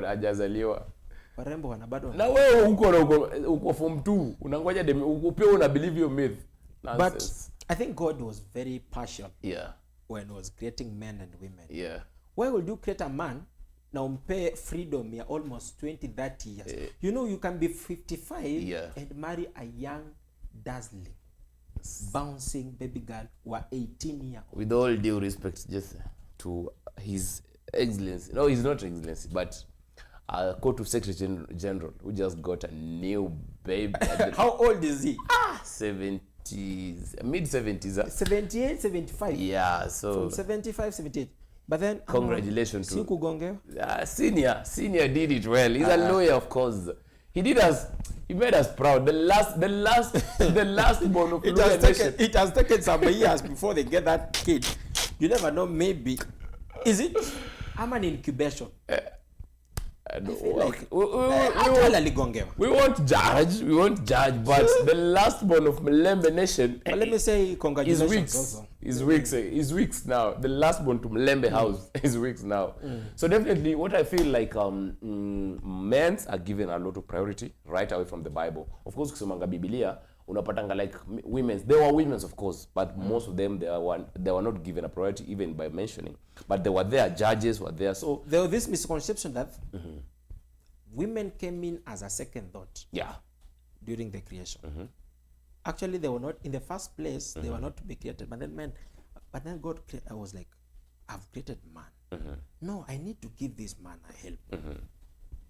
hajazaliwa. Warembo wana bado. Na wewe uko form 2 unangoja demu uko pia una believe your myth. But I think God was very partial Yeah. when he was creating men and women. Yeah. Why would you create a man na umpe freedom ya almost 20-30 years? You know, you can be 55 and marry a young, dazzling, bouncing baby girl who are 18 years old. With all due respect, just to His Excellency. No, he's not Excellency, but Court of Secretary General who just got a new baby. How old is he? 70s, mid 70s. 78, 75. Yeah, so From 75, 78. But then congratulations to Gongewa. senior did it well. He's a lawyer, of course. He made us proud. The last born of It has taken some years before they get that kid. You never know, maybe. Is it? I'm an incubation. We won't judge, but the last born of Mlembe Nation. But let me say congratulations is also. Is weeks now. The last born to Mlembe house is weeks now. So definitely, what I feel like men are given a lot of priority right away from the Bible. Of course, kusomanga Biblia, unapatanga like women. There were women, of course, but most of them they were not given a priority even by mentioning. But they were there. Judges were there. So there was this misconception that women came in as a second thought. Yeah. During the creation. Actually, they were not in the first place. They were not to be created. But then God I was like, I've created man. No, I need to give this man a help.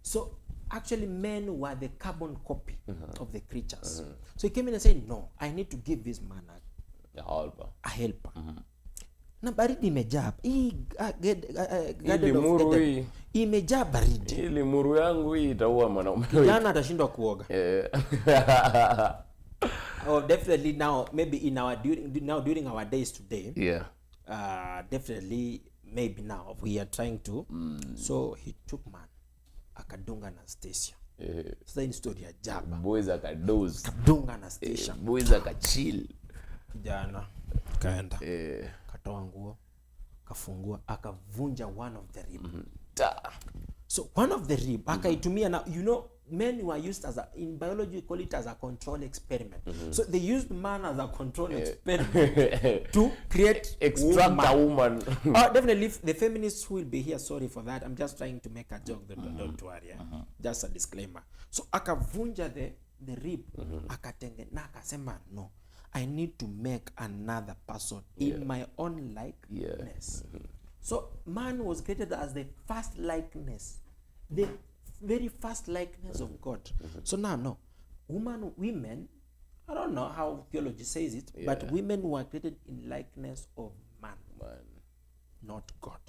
So actually, men were the carbon copy of the creatures. So he came in and said, no, I need to give this man a helper. Na baridi imejaa. Hii garden of Eden imejaa baridi. Hii limuru yangu hii itaua mwanaume. Kijana atashindwa kuoga. Oh, definitely now, maybe in our during our days today. Yeah. Definitely, maybe now we are trying to. So he took man, akadunga na Stacia. Sasa hii story ya jaba. Boys akadoze. Kadunga na Stacia. Boys akachill. Kijana kaenda. Katoa nguo, kafungua, akavunja one of the rib. So one of the rib akaitumia. Now you know, men were used as in biology we call it as a control experiment. So they used man as a control experiment to extract a woman. Definitely the feminists who will be here, sorry for that, I'm just trying to make a joke. Don't worry. Just a disclaimer. So akavunja the rib, akatenge na akasema no, I need to make another person in my own likeness. So man was created as the first likeness, the very first likeness of God. So now, women, I don't know how theology says it, but women were created in likeness of man, not God.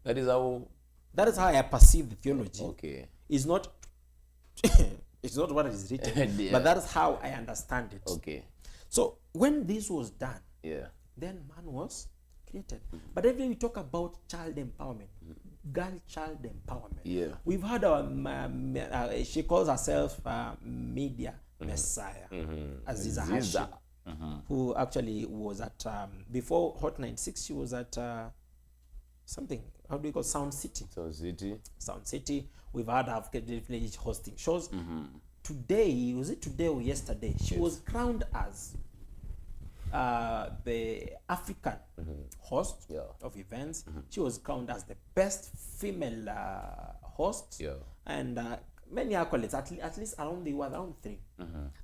That is how That is how I perceive the theology. Okay. It's not it's not what is written, Yeah. but that is how I understand it. Okay. So when this was done, Yeah. then man was created. But every we talk about child empowerment, girl child empowerment. Yeah. We've had our she calls herself media messiah, Aziza Hashim, who actually was at before Hot 96. She was at something. How do we call Sound City? Sound City. We've had her definitely hosting shows. Today, was it today or yesterday? She was crowned as the African host of events. She was crowned as the best female host, and many accolades, at least around the world, around 3.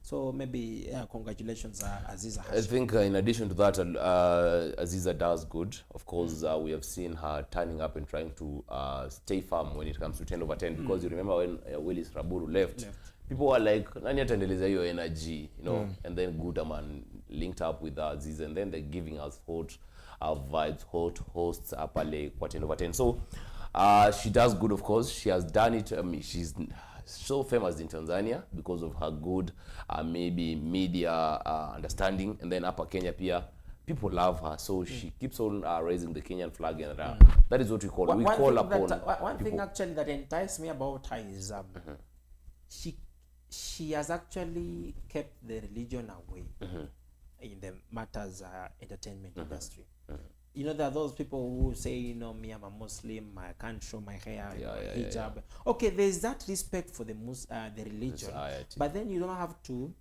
So maybe congratulations, Aziza. I think in addition to that, Aziza does good. Of course, we have seen her turning up and trying to stay firm when it comes to 10 over 10. Because you remember when Willy left, people were like, "Nani ataendeleza hiyo energy," you know. And then Gudaman linked up with Aziza, and then they're giving us hot vibes, hot hosts up kwa 10 over 10. So she does good, of course. She has done it. She's so famous in Tanzania because of her good maybe media understanding, and then upper Kenya pia people love her, so she keeps on raising the Kenyan flag, and that is what we call one thing actually that enticed me about her is she has actually kept the religion away in the matters entertainment industry. You know, there are those people who say, you know, me, I'm a Muslim, I can't show my hair, hijab. Okay, there's that respect for the religion, society. But then you don't have to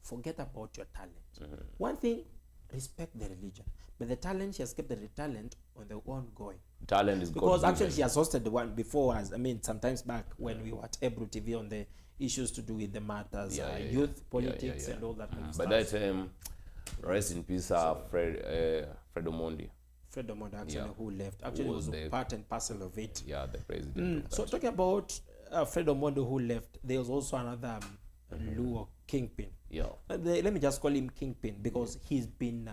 forget about your talent. One thing, respect the religion, but the talent, she has kept the talent on the ongoing. Talent is because actually she has hosted the one before, sometimes back when we were at Ebru TV on the issues to do with the matters, youth, politics, and all that kind of stuff. By that time, rest in peace, Fred Omondi. Fred Omondi, actually, who left. Actually, was part and parcel of it. Yeah, the president. So talking about Fred Omondi who left, there was also another Luo kingpin. Yeah. Let me just call him kingpin because he's been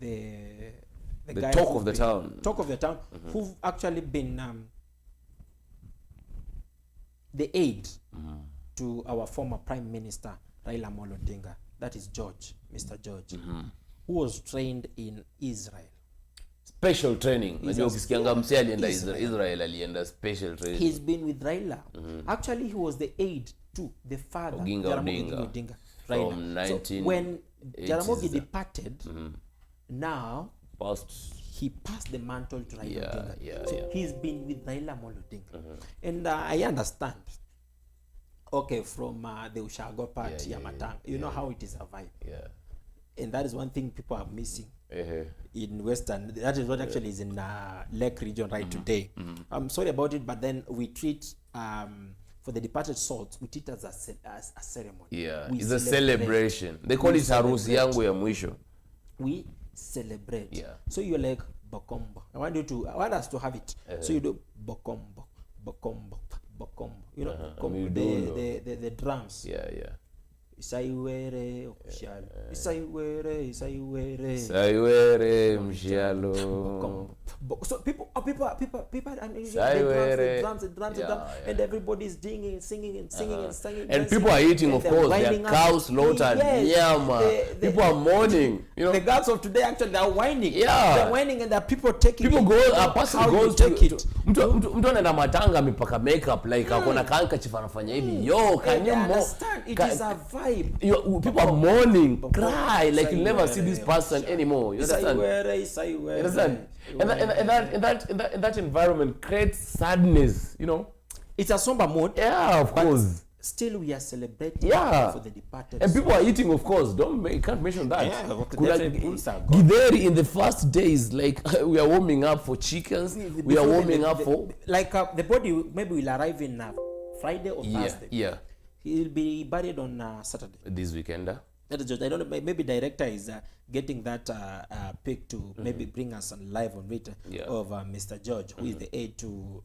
the guy talk of the town. Talk of the town, who've actually been the aide to our former Prime Minister Raila Amolo Odinga. That is Mr. George, who was trained in Israel. Special training. Najua ukisikianga msee alienda Israel alienda special training. He's been with Raila. Actually, he was the aide to the father, Jaramogi Odinga. From 19 so when Jaramogi departed, now he passed the mantle to Raila Odinga. So he's been with Raila Amolo Odinga. And I understand. Okay, from the Ushago part, Yamatang, you know how it is a vibe. Yeah. And that is one thing people are missing in Western. That is what actually is in Lake region today. I'm sorry about it, but then we treat, for the departed souls, we treat it as a ceremony. Yeah, it's a celebration. They call it harusi yangu ya mwisho. We celebrate. Yeah. So you're like, Bokombo. I want us to have it. So you do Bokombo, Bokombo. You know, the drums. Yeah. Isaiwere official. Isaiwere mshalo. So people, and the drums, and everybody's singing and singing. And people are eating, of course. They are cows slaughtered, people are mourning. You know, the girls of today actually they are whining. Yeah, they're whining, and there are people taking. People go. A person goes to take it. Mtu anaenda matanga amepaka makeup like akona kanka chifanafanya hivi. Yo, can you understand? It is a vibe. People are mourning, cry like you never see this person anymore. You understand? You understand? And that environment creates sadness, you know. It's a somber mood. Yeah, of course. Still, we are celebrating for the departed. And people are eating, of course. Can't mention that. Yeah, Githeri in the first days, like we are warming up for chickens. We are warming up for the body. Maybe will arrive in Friday or Thursday. Yeah. He'll be buried on Saturday. This weekend. That is just, I don't know. Maybe director is getting that pick to maybe bring us live on it of Mr. George, who is the aide to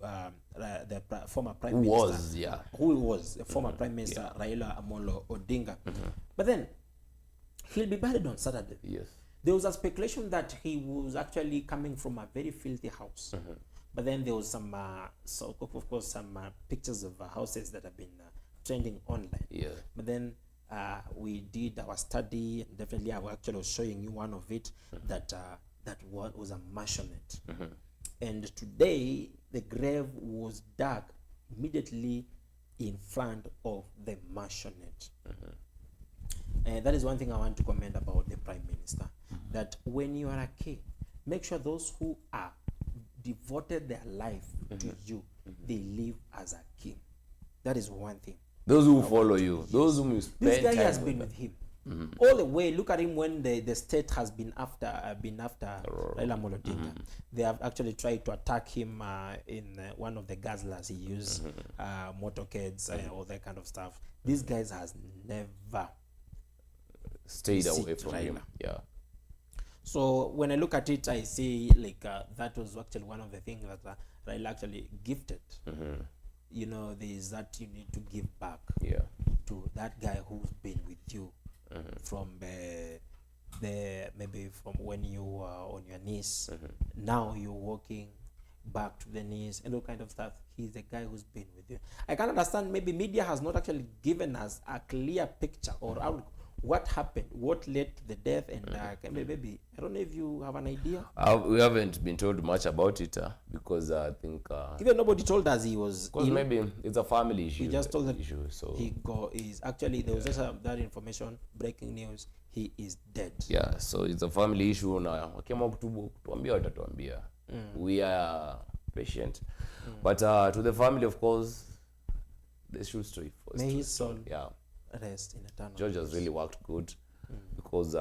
the former Prime Minister. Who was the former Prime Minister Raila Amolo Odinga. But then he'll be buried on Saturday. Yes. There was a speculation that he was actually coming from a very filthy house. But then there was some, so of course, some pictures of houses that have been trending online. Yeah. But then we did our study, and definitely I actually was showing you one of it that was a mansionette. And today the grave was dug immediately in front of the mansionette. And that is one thing I want to comment about the Prime Minister, that when you are a king, make sure those who are devoted their life to you, they live as a king. That is one thing. Those who follow you, those whom you spend This guy time has been with him all the way. Look at him when the state has been after Raila Amolo Odinga. They have actually tried to attack him in one of the guzzlers he used, motorcades, all that kind of stuff. These guys has never stayed away sit from Raila. him. Yeah. So when I look at it, I see like that was actually one of the things that Raila actually gifted. You know, there is that you need to give back to that guy who's been with you from maybe from when you were on your knees. Now you're walking back to the knees and all kind of stuff. He's the guy who's been with you. I can understand maybe media has not actually given us a clear picture or outlook. What happened? What led to the death? And maybe I don't know if you have an idea. We haven't been told much about it because I think even nobody told us he was. Because maybe it's a family issue. He just told that issue. So is actually there was just that information, breaking news. He is dead. Yeah, so it's a family issue na wakiamua kutuambia watatuambia. We are patient. But to the family, of course, they should stay first. May his soul rest in eternal. George has really worked good because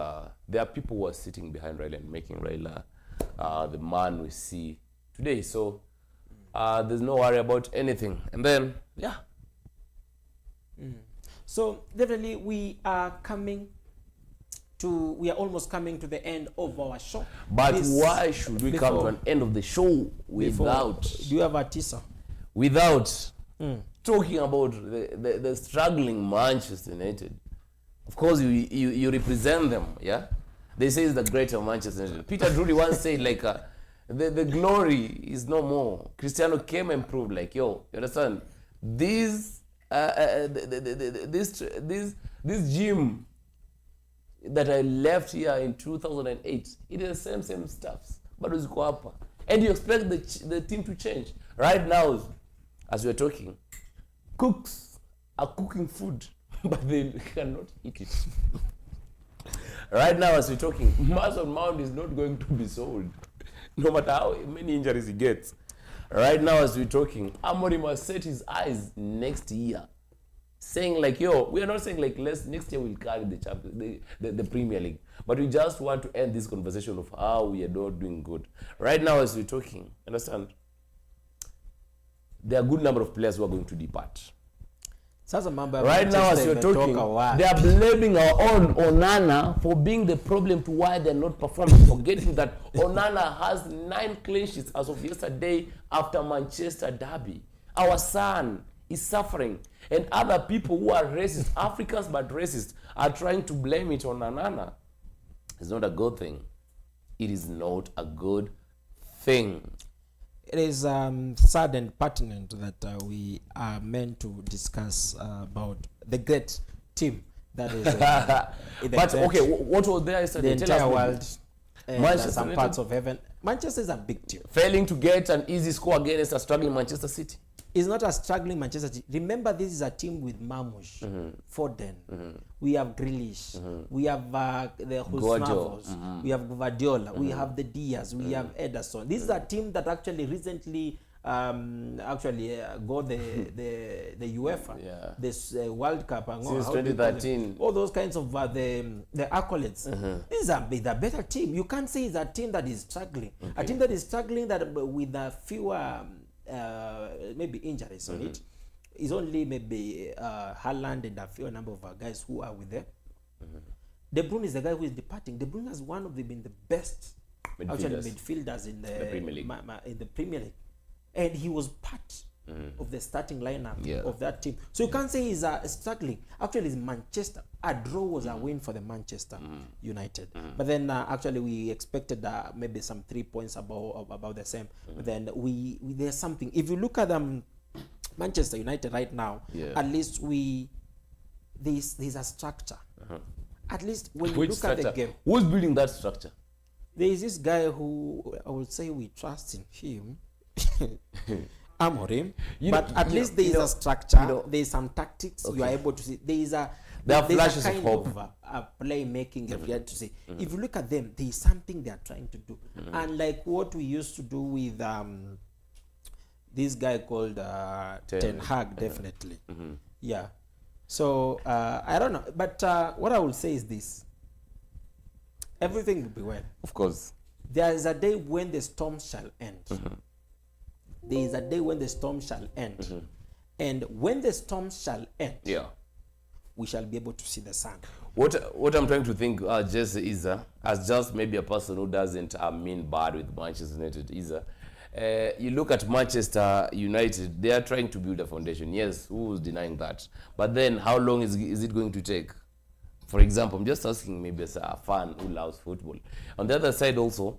there are people who are sitting behind Raila and making Raila the man we see today. So there's no worry about anything. And then, So definitely we are almost coming to the end of our show. But why should we come to an end of the show without... Do you have a teaser? Without talking about the struggling Manchester United. Of course, you represent them, yeah? They say it's the greater Manchester United. Peter Drury once said, like, the glory is no more. Cristiano came and proved, like, yo, you understand? This gym that I left here in 2008, it is the same stuffs. But it's go up. And you expect the team to change. Right now, as we're talking, cooks are cooking food, but they cannot eat it. Right now, as we're talking, Mason Mount is not going to be sold, no matter how many injuries he gets. Right now, as we're talking, Amorim must set his eyes next year, saying like, yo, we are not saying like next year we'll carry the Premier League, but we just want to end this conversation of how we are not doing good. Right now, as we're talking, understand? There are a good number of players who are going to depart. Right now, as you're talking, they are blaming our own Onana for being the problem to why they're not performing, forgetting that Onana has 9 clean sheets as of yesterday after Manchester derby. Our son is suffering, and other people who are racist, Africans but racist, are trying to blame it on Onana. It's not a good thing. It is not a good thing. It is sad and pertinent that we are meant to discuss about the great team that is but okay, what was there yesterday? The entire world and some parts of heaven. Manchester is a big team. Failing to get an easy score against a struggling Manchester City. It's not a struggling Manchester City. Remember, this is a team with Marmoush, Foden. We have Grealish. We have the Husnavos. We have Guardiola. We have the Diaz. We have Ederson. This is a team that actually recently got the UEFA, this World Cup, since 2013. All those kinds of the accolades. This is a better team. You can't say it's a team that is struggling. A team that is struggling that with fewer maybe injuries on it is only maybe Haaland and a few number of guys who are with them. De Bruyne is the guy who is departing. De Bruyne has been the best midfielders in the Premier League. And he was part of the starting lineup Yeah. of that team. So you can't say he's struggling. Actually, it's Manchester. A draw was a win for the Manchester United. But then actually we expected maybe some 3 points about the same. But then we there's something. If you look at Manchester United right now, at least there's a structure. At least when you look at the game. Who's building that structure? There is this guy who I would say we trust in him. Amorim, but at least there is a structure. There is some tactics. You are able to see. There are flashes a kind of hope. Of playmaking. If you had to say, if you look at them, there is something they are trying to do. And like what we used to do with this guy called Ten Hag, definitely. Yeah. So I don't know, but what I will say is this: everything will be well. Of course. There is a day when the storm shall end. There is a day when the storm shall end. And when the storm shall end, we shall be able to see the sun. What I'm trying to think just is, as just maybe a person who doesn't mean bad with Manchester United, is you look at Manchester United, they are trying to build a foundation. Yes, who's denying that? But then how long is it going to take? For example, I'm just asking maybe as a fan who loves football. On the other side also,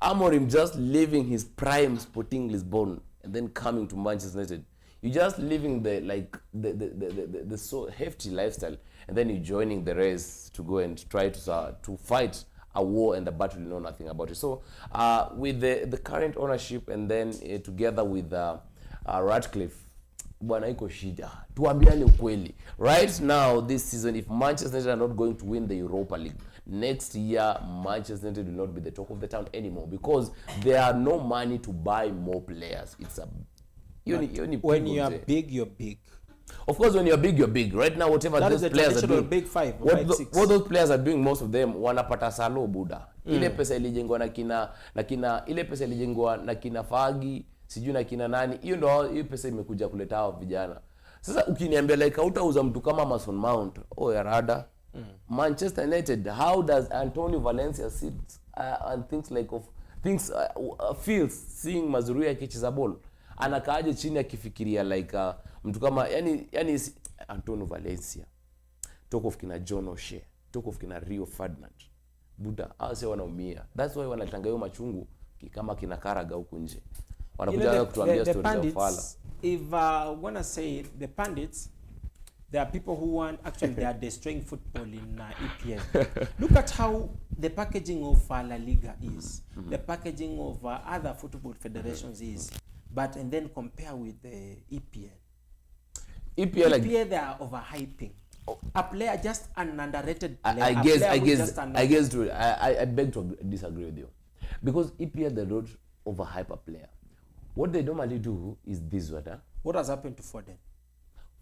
Amorim just leaving his prime Sporting Lisbon and then coming to Manchester United. You're just living the so hefty lifestyle, and then you're joining the race to go and try to fight a war and a battle you know nothing about it. So with the current ownership and then together with Radcliffe, bwana iko shida. Tuambiane ukweli. Right now, this season, if Manchester United are not going to win the Europa League, next year, Manchester United will not be the talk of the town anymore because there are no money to buy more players. It's a... when you are big, you're big. Of course, when you're big, you're big. Right now, whatever that those players are doing, big five, what those players are doing, most of them, wanapata salo buda. Ile pesa ilijengwa ile pesa ilijengwa na kina Fagi, sijui na kina nani, hiyo pesa imekuja kuleta hao vijana. Sasa ukiniambia like hautauza mtu kama Mason Mount, ya rada. Manchester United, how does Antonio Valencia sit and feels seeing Mazuria akicheza ball? Anakaaje chini akifikiria like mtu kama yani Antonio Valencia, talk of kina John O'Shea, talk of kina Rio Ferdinand, buda hao wanaumia. That's why wanatanga hiyo machungu kama kina Karaga huko nje. Wanakuja kutuambia stories za fala. If I want to say the pundits, there are people who want, actually they are destroying football in EPL. Look at how the packaging of La Liga is, the packaging of other football federations is, but and then compare with the EPL. EPL they are overhyping. A player, just an underrated player. I beg to disagree with you, because EPL they don't overhype a player. What they normally do is this one. What has happened to Foden?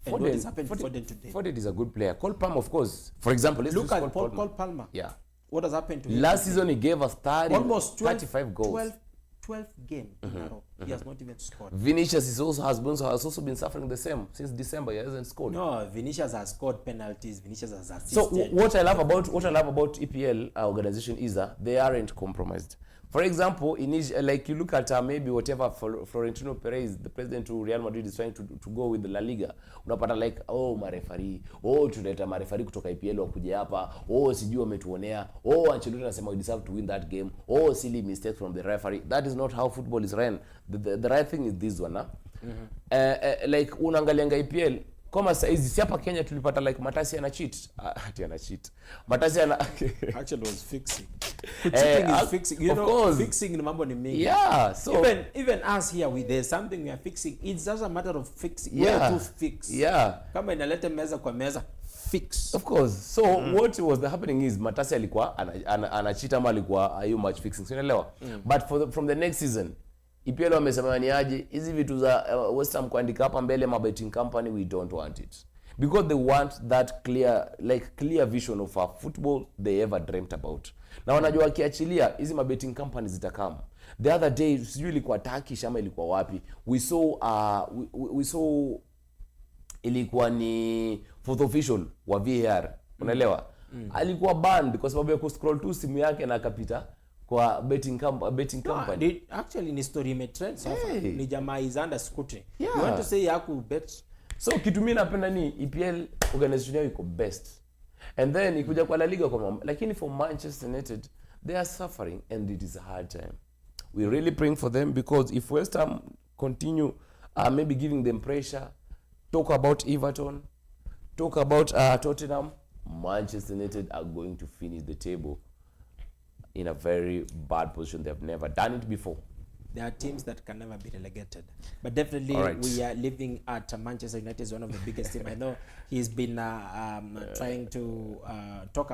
What has happened to Foden today? Foden is a good player. Cole Palmer, of course. For example, let's look at Cole Palmer. Yeah. What has happened to him? Last season he gave us almost 35 goals. 12 games in a row. He has not even scored. Vinicius has also been suffering the same since December. He hasn't scored. No, Vinicius has scored penalties. Vinicius has assisted. So what I love about EPL organization is that they aren't compromised. For example, like you look at maybe whatever Florentino Perez, the president of Real Madrid, is trying to go with the La Liga. Unapata like, marefari, tuleta marefari kutoka EPL wakuje hapa, sijui wametuonea, Ancelotti anasema we deserve to win that game, silly mistake from the referee. That is not how football is run. The right thing is this one. Like unaangalianga EPL, kama saizi si hapa Kenya tulipata like Matasi ana cheat. Ana cheat. Matasi actually was fixing. Cheating is fixing. You know, course. Fixing ni mambo ni mingi. Yeah, so even us here there's something we are fixing. It's just a matter of fixing. Yeah. Where to fix. Yeah. Kama inaleta meza kwa meza, fix. Of course. So what was happening is Matasi alikuwa ana cheat ama alikuwa hiyo match fixing. Unaelewa? But from the next season EPL wamesema ni aje hizi vitu za West Ham kuandika hapa mbele ma betting company, we don't want it, because they want that clear vision of a football they ever dreamt about. Na wanajua wakiachilia hizi ma betting companies zitakama. The other day sijui ilikuwa Turkish ama ilikuwa wapi, we saw ilikuwa ni fourth official wa VAR, unaelewa? Alikuwa banned kwa sababu ya kuscroll tu simu yake na akapita kwa betting company. Actually ni story imetrend so far. Ni jamaa is under scrutiny. Yeah. You want to say yaku bet. So kitu mimi napenda ni EPL organization yao iko best. And then ikuja kwa La Liga kwa lakini for Manchester United they are suffering and it is a hard time. We really praying for them because if West Ham continue maybe giving them pressure, talk about Everton, talk about Tottenham, Manchester United are going to finish the table in a very bad position. They have never done it before. There are teams that can never be relegated. But definitely we are living at Manchester United is one of the biggest teams. I know he's been trying to talk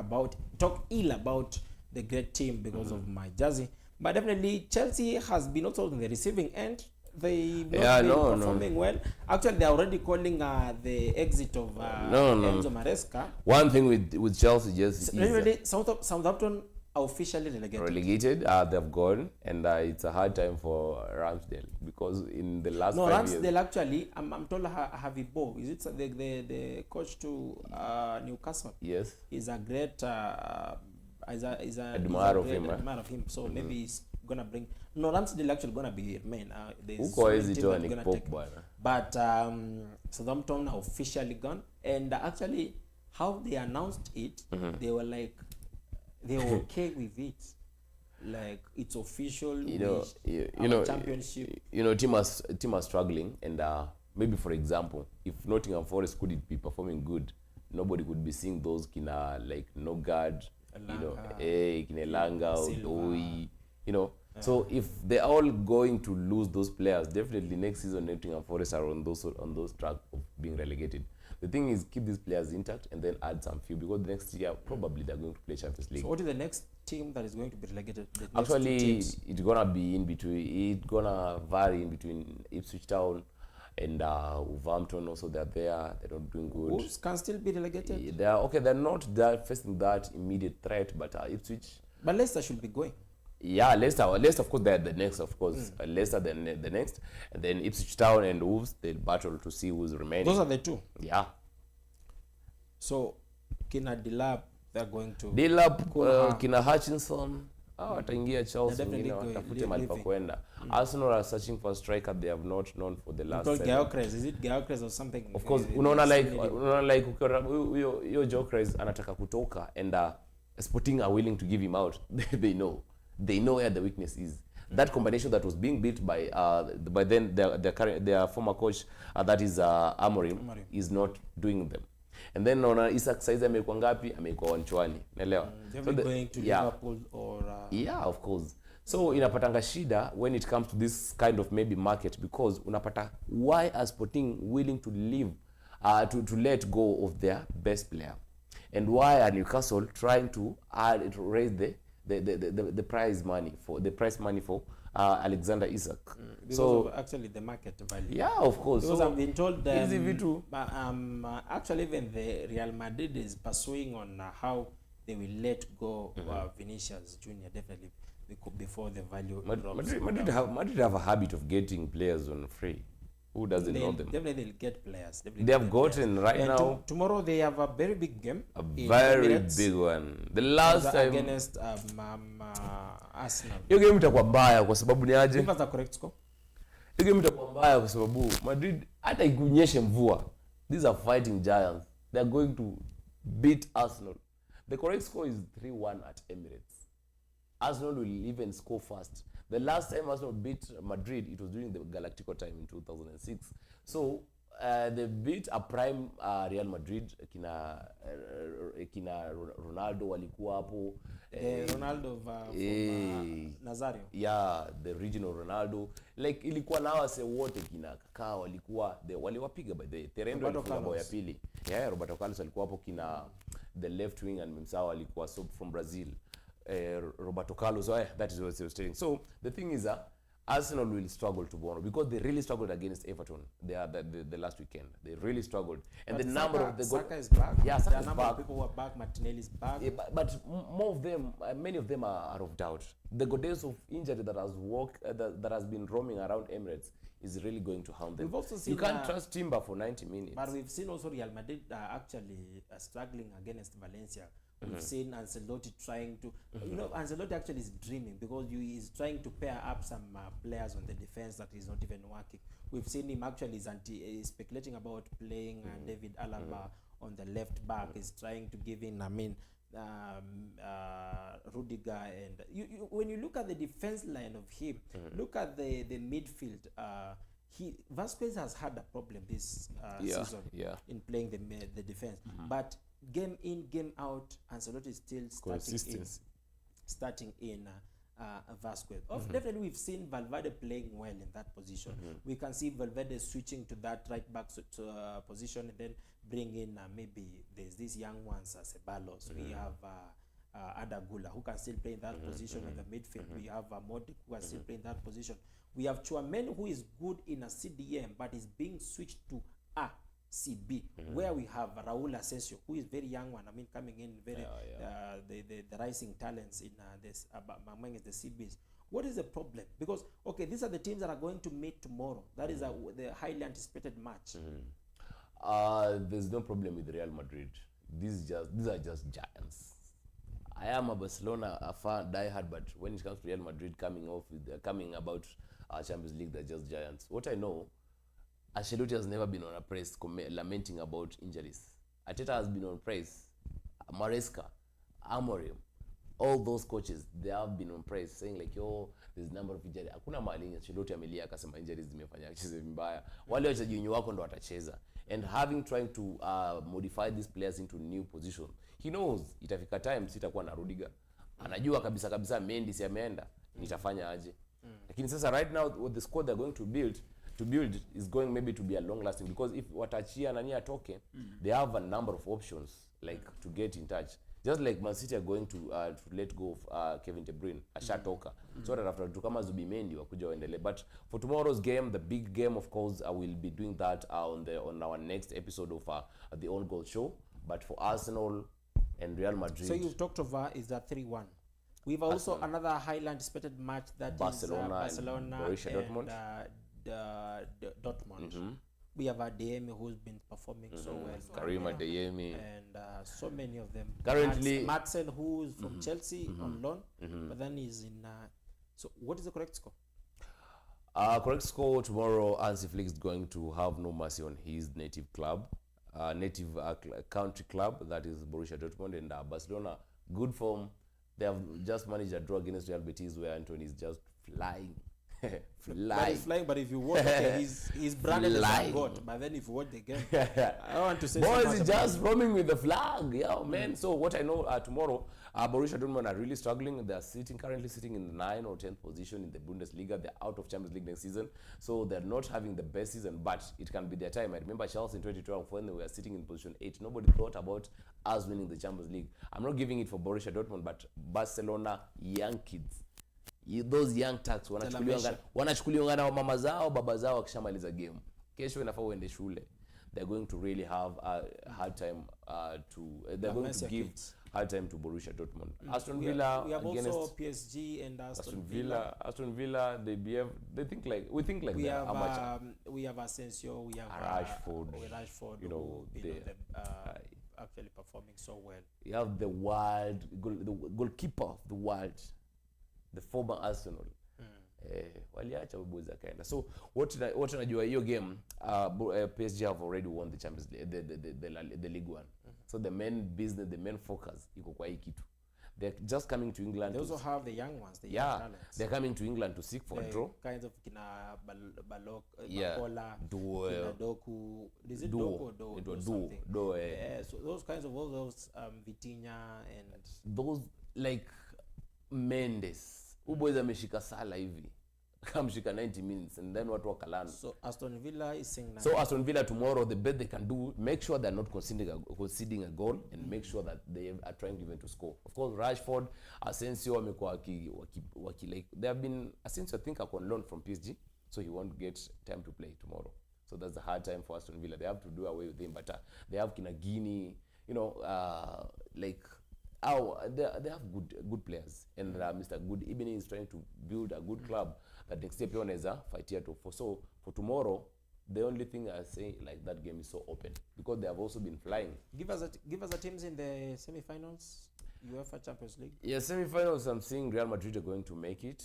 ill about the great team because of my jersey. But definitely Chelsea has been also on the receiving end. They've not been performing well. Actually, they're already calling the exit of Enzo Maresca. One thing with Chelsea just really, Southampton are officially relegated. They've gone, and it's a hard time for Ramsdale because in the last 5 years. Ramsdale actually, I'm told Harvey Bow, is it the coach to Newcastle? Yes. He's a great admirer of him. So maybe he's gonna bring. No, Ramsdale actually gonna be remain. But Southampton are officially gone, and actually, how they announced it, they were like. They were okay with it, like it's official. Championship. Team are struggling, and maybe for example, if Nottingham Forest couldn't be performing good, nobody could be seeing those kina like Nogard, kina Langa, Odoi, So if they're all going to lose those players, definitely next season Nottingham Forest are on those track of being relegated. The thing is, keep these players intact and then add some few because next year probably they're going to play Champions League. So what is the next team that is going to be relegated? Actually, it's gonna be in between. It's gonna vary in between Ipswich Town and Wolverhampton. Also, they're there. They're not doing good. Wolves can still be relegated. They're okay. They're not facing that immediate threat, but Ipswich. But Leicester should be going. Yeah, Leicester of course they're the next, of course. Leicester the next, and then Ipswich Town and Wolves, they'll battle to see who's remaining. Those are the two. Yeah. So Kina Delap, they're going to Delap, Kina Hutchinson, wataingia Chelsea, watafute mahali pa kwenda. Arsenal are searching for a striker they have not known for the last 7 years. Is it Gyökeres or something? Of course, unaona like huyo Gyökeres anataka kutoka and Sporting are willing to give him out. They know where the weakness is. That combination that was being built by then their former coach, that is Amorim, is not doing them. And then Isak saizi amekuwa ngapi? Amekuwa Wanchwani. Naelewa. Going to Liverpool or yeah, of course. So inapatanga shida when it comes to this kind of maybe market because unapata why are Sporting willing to leave to let go of their best player? And why are Newcastle trying to raise the prize money for Alexander Isak? Because so of actually the market value. Yeah, of course. Because I've been told actually even the Real Madrid is pursuing on how they will let go Vinicius Junior definitely before the value drops. Madrid have a habit of getting players on free. Who doesn't know them? Definitely they'll get players. They have gotten players. Now. Tomorrow they have a very big game. A very big one. The last time against Arsenal. Hiyo game itakuwa mbaya kwa sababu ni aje? Give us the correct score. Hiyo game itakuwa mbaya kwa sababu Madrid hata ikunyeshe mvua. These are fighting giants. They are going to beat Arsenal. The correct score is 3-1 at Emirates. Arsenal will even score fast. The last time Arsenal beat Madrid, it was during the Galactico time in 2006. So they beat a prime Real Madrid. Kina Ronaldo walikuwa hapo. Ronaldo from Nazario. Yeah, the regional Ronaldo. Like ilikuwa na wase wote kina Kaká walikuwa waliwapiga by the Terendo alifunga bao ya pili. Yeah, Roberto Carlos alikuwa hapo kina the left wing and Mensah alikuwa from Brazil. Roberto Carlos, that is what he was telling. So the thing is Arsenal will struggle tomorrow because they really struggled against Everton. They are the last weekend. They really struggled, and but the number of the Saka is back. Yeah, Saka is number back. Of people who are back. Martinelli is back. Yeah, but more of them, many of them are out of doubt. The goddess of injury that has been roaming around Emirates is really going to harm them. We've also seen you can't trust Timber for 90 minutes. But we've seen also Real Madrid actually struggling against Valencia We've seen Ancelotti trying to, you know, Ancelotti actually is dreaming because he's trying to pair up some players on the defense that is not even working. We've seen him actually is speculating about playing David Alaba on the left back. He's trying to give in, I mean, Rudiger, and when you look at the defense line of him, look at the midfield. Vasquez has had a problem this season in playing the defense, but game in, game out, Ancelotti is still starting in Vasquez. Definitely, we've seen Valverde playing well in that position. We can see Valverde switching to that right back position, and then bring in maybe there's these young ones as Ceballos. We have Adagula, who can still play in that position in the midfield. We have Modric, who can still play in that position. We have Tchouameni, who is good in a CDM, but is being switched to a CB, where we have Raul Asensio, who is very young one. I mean, coming in very the rising talents in this among the CBs. What is the problem? Because okay, these are the teams that are going to meet tomorrow. That is the highly anticipated match. There's no problem with Real Madrid. These are just giants. I am a Barcelona fan, diehard, but when it comes to Real Madrid coming about Champions League, they're just giants. What I know, Ancelotti has never been on a press lamenting about injuries. Arteta has been on press. Maresca, Amorim, all those coaches, they have been on press saying like, yo, there's a number of injuries. Hakuna mahali Ancelotti amelia akasema injuries zimefanya acheze vibaya. Wale wachezaji wenye wako ndo watacheza. And trying to modify these players into new position. He knows itafika time sitakuwa na Rudiger. Anajua kabisa Mendy si ameenda, nitafanya aje. Lakini sasa right now what the squad they're going to build is going maybe to be a long lasting, because if watachia nani atoke, they have a number of options like to get in touch. Just like Man City are going to let go of Kevin De Bruyne, ashatoka. So that after to kama Zubimendi wakuja waendelee. But for tomorrow's game, the big game, of course, I will be doing that on our next episode of the On Goal Show. But for Arsenal and Real Madrid, so you've talked over is that 3-1. We've also another highly anticipated match that Barcelona is Barcelona and Borussia Dortmund. Dortmund. We have Adeyemi, who's been performing so well. Karim Adeyemi. And so many of them. Currently, Madsen, who's from Chelsea on loan, but then he's in. So what is the correct score? Correct score tomorrow, Hansi Flick is going to have no mercy on his native club, country club, that is Borussia Dortmund. And Barcelona, good form. They have just managed a draw against Real Betis, where Anthony is just flying. But he's flying, but if you watch, okay, he's branded as a god. But then if you watch the game, I want to say, boys is just roaming with the flag, man. So what I know, tomorrow, Borussia Dortmund are really struggling. They're currently sitting in the 9th or 10th position in the Bundesliga. They're out of Champions League next season, so they're not having the best season. But it can be their time. I remember Chelsea in 2012 when they were sitting in position 8. Nobody thought about us winning the Champions League. I'm not giving it for Borussia Dortmund, but Barcelona, young kids. Those young tax wanachukuliwa na mama zao baba zao wakishamaliza game. Kesho inafaa uende shule. They're going to really have a hard time they're going to give hard time to Borussia Dortmund. Aston Villa, we have also PSG and Aston Villa. Aston Villa, we think like we they're have amateur. We have Asensio, we have Rashford, you know, actually performing so well. You have the goalkeeper of the world, the former Arsenal. Waliacha ubuza kaenda. So what unajua hiyo game, PSG have already won the Champions League, the League One. So the main business, the main focus iko kwa hii kitu. They're just coming to England. They also have the young ones, the young talents. They're coming to England to seek for a draw. Kinds of kina Bakola, kina Doku. Is it Duo. Doku or Do? It was Duo. So those kinds of all those Vitinha and those like Mendes. Boys ameshika sala hivi. Kamshika 90 minutes and then watu wakalana. So Aston Villa is saying So Aston Villa tomorrow, the best they can do, make sure they're not conceding a goal and make sure that they are trying even to score. Of course, Rashford, Asensio wamekuwa waki like they have been Asensio I think on loan from PSG, so he won't get time to play tomorrow. So that's a hard time for Aston Villa. They have to do away with him, but they have Kinagini, you know, like they have good players, and Mr. Good Ibini is trying to build a good club that next year pia is a fight here to for. So for tomorrow, the only thing I say like that game is so open because they have also been flying. Give us the teams in the semi-finals. UEFA Champions League? Yeah, semi-finals, I'm seeing Real Madrid are going to make it.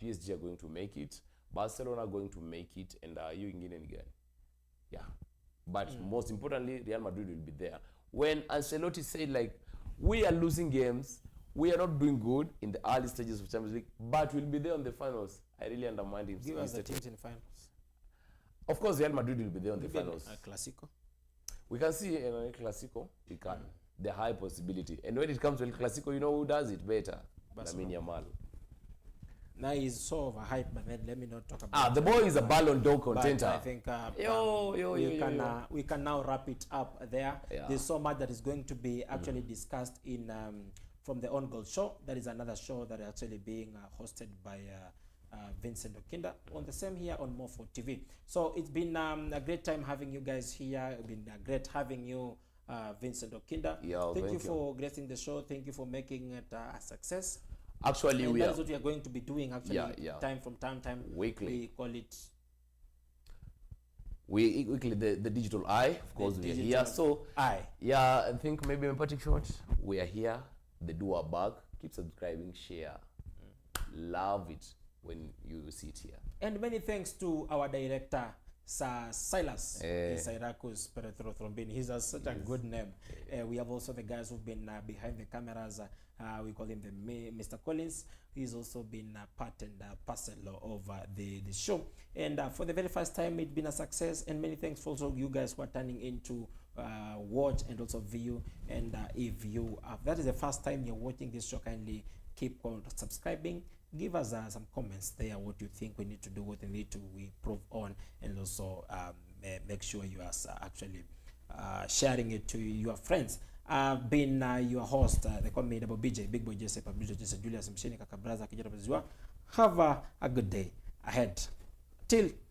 PSG are going to make it. Barcelona are going to make it. And you can get it again. Yeah. But most importantly, Real Madrid will be there. When Ancelotti said, like, we are losing games, we are not doing good in the early stages of Champions League, but we'll be there on the finals, I really undermine him. Give us the teams in finals. Of course, Real Madrid will be there on the finals. A Clasico? We can see in El Clasico, we can. The high possibility. And when it comes to El Clasico, you know who does it better? Lamine Yamal. Now he's sort of a hype man. Let me not talk about the boy is a Ballon d'Or contender. I think we can now wrap it up there. Yeah. There's so much that is going to be actually discussed in from the On Goal show. That is another show that is actually being hosted by Vincent Okinda on the same here on More for TV. So it's been a great time having you guys here. It's been great having you, Vincent Okinda. Yeah, thank you for gracing the show. Thank you for making it a success. Actually, and that is what we are going to be doing actually time from time weekly. We call it weekly the digital eye. Of course, we are here. So I think maybe in particular we are here. The do our back. Keep subscribing, share, love it when you see it here. And many thanks to our director, Sir Silas Sairakus Peretrothrombin. He's such a good name. We have also the guys who've been behind the cameras. We call him Mr. Collins. He's also been part and parcel of the show. And for the very first time, it's been a success. And many thanks for also you guys who are turning into watch and also view. And if you that is the first time you're watching this show, kindly keep on subscribing. Give us some comments there, what you think we need to do, what we need to improve on, and also make sure you are actually sharing it to your friends. I've been your host, they call me Double BJ, Big Boy Jesse, Jesse Julius Mshini Kakabraza Kijana. Have a good day ahead. Till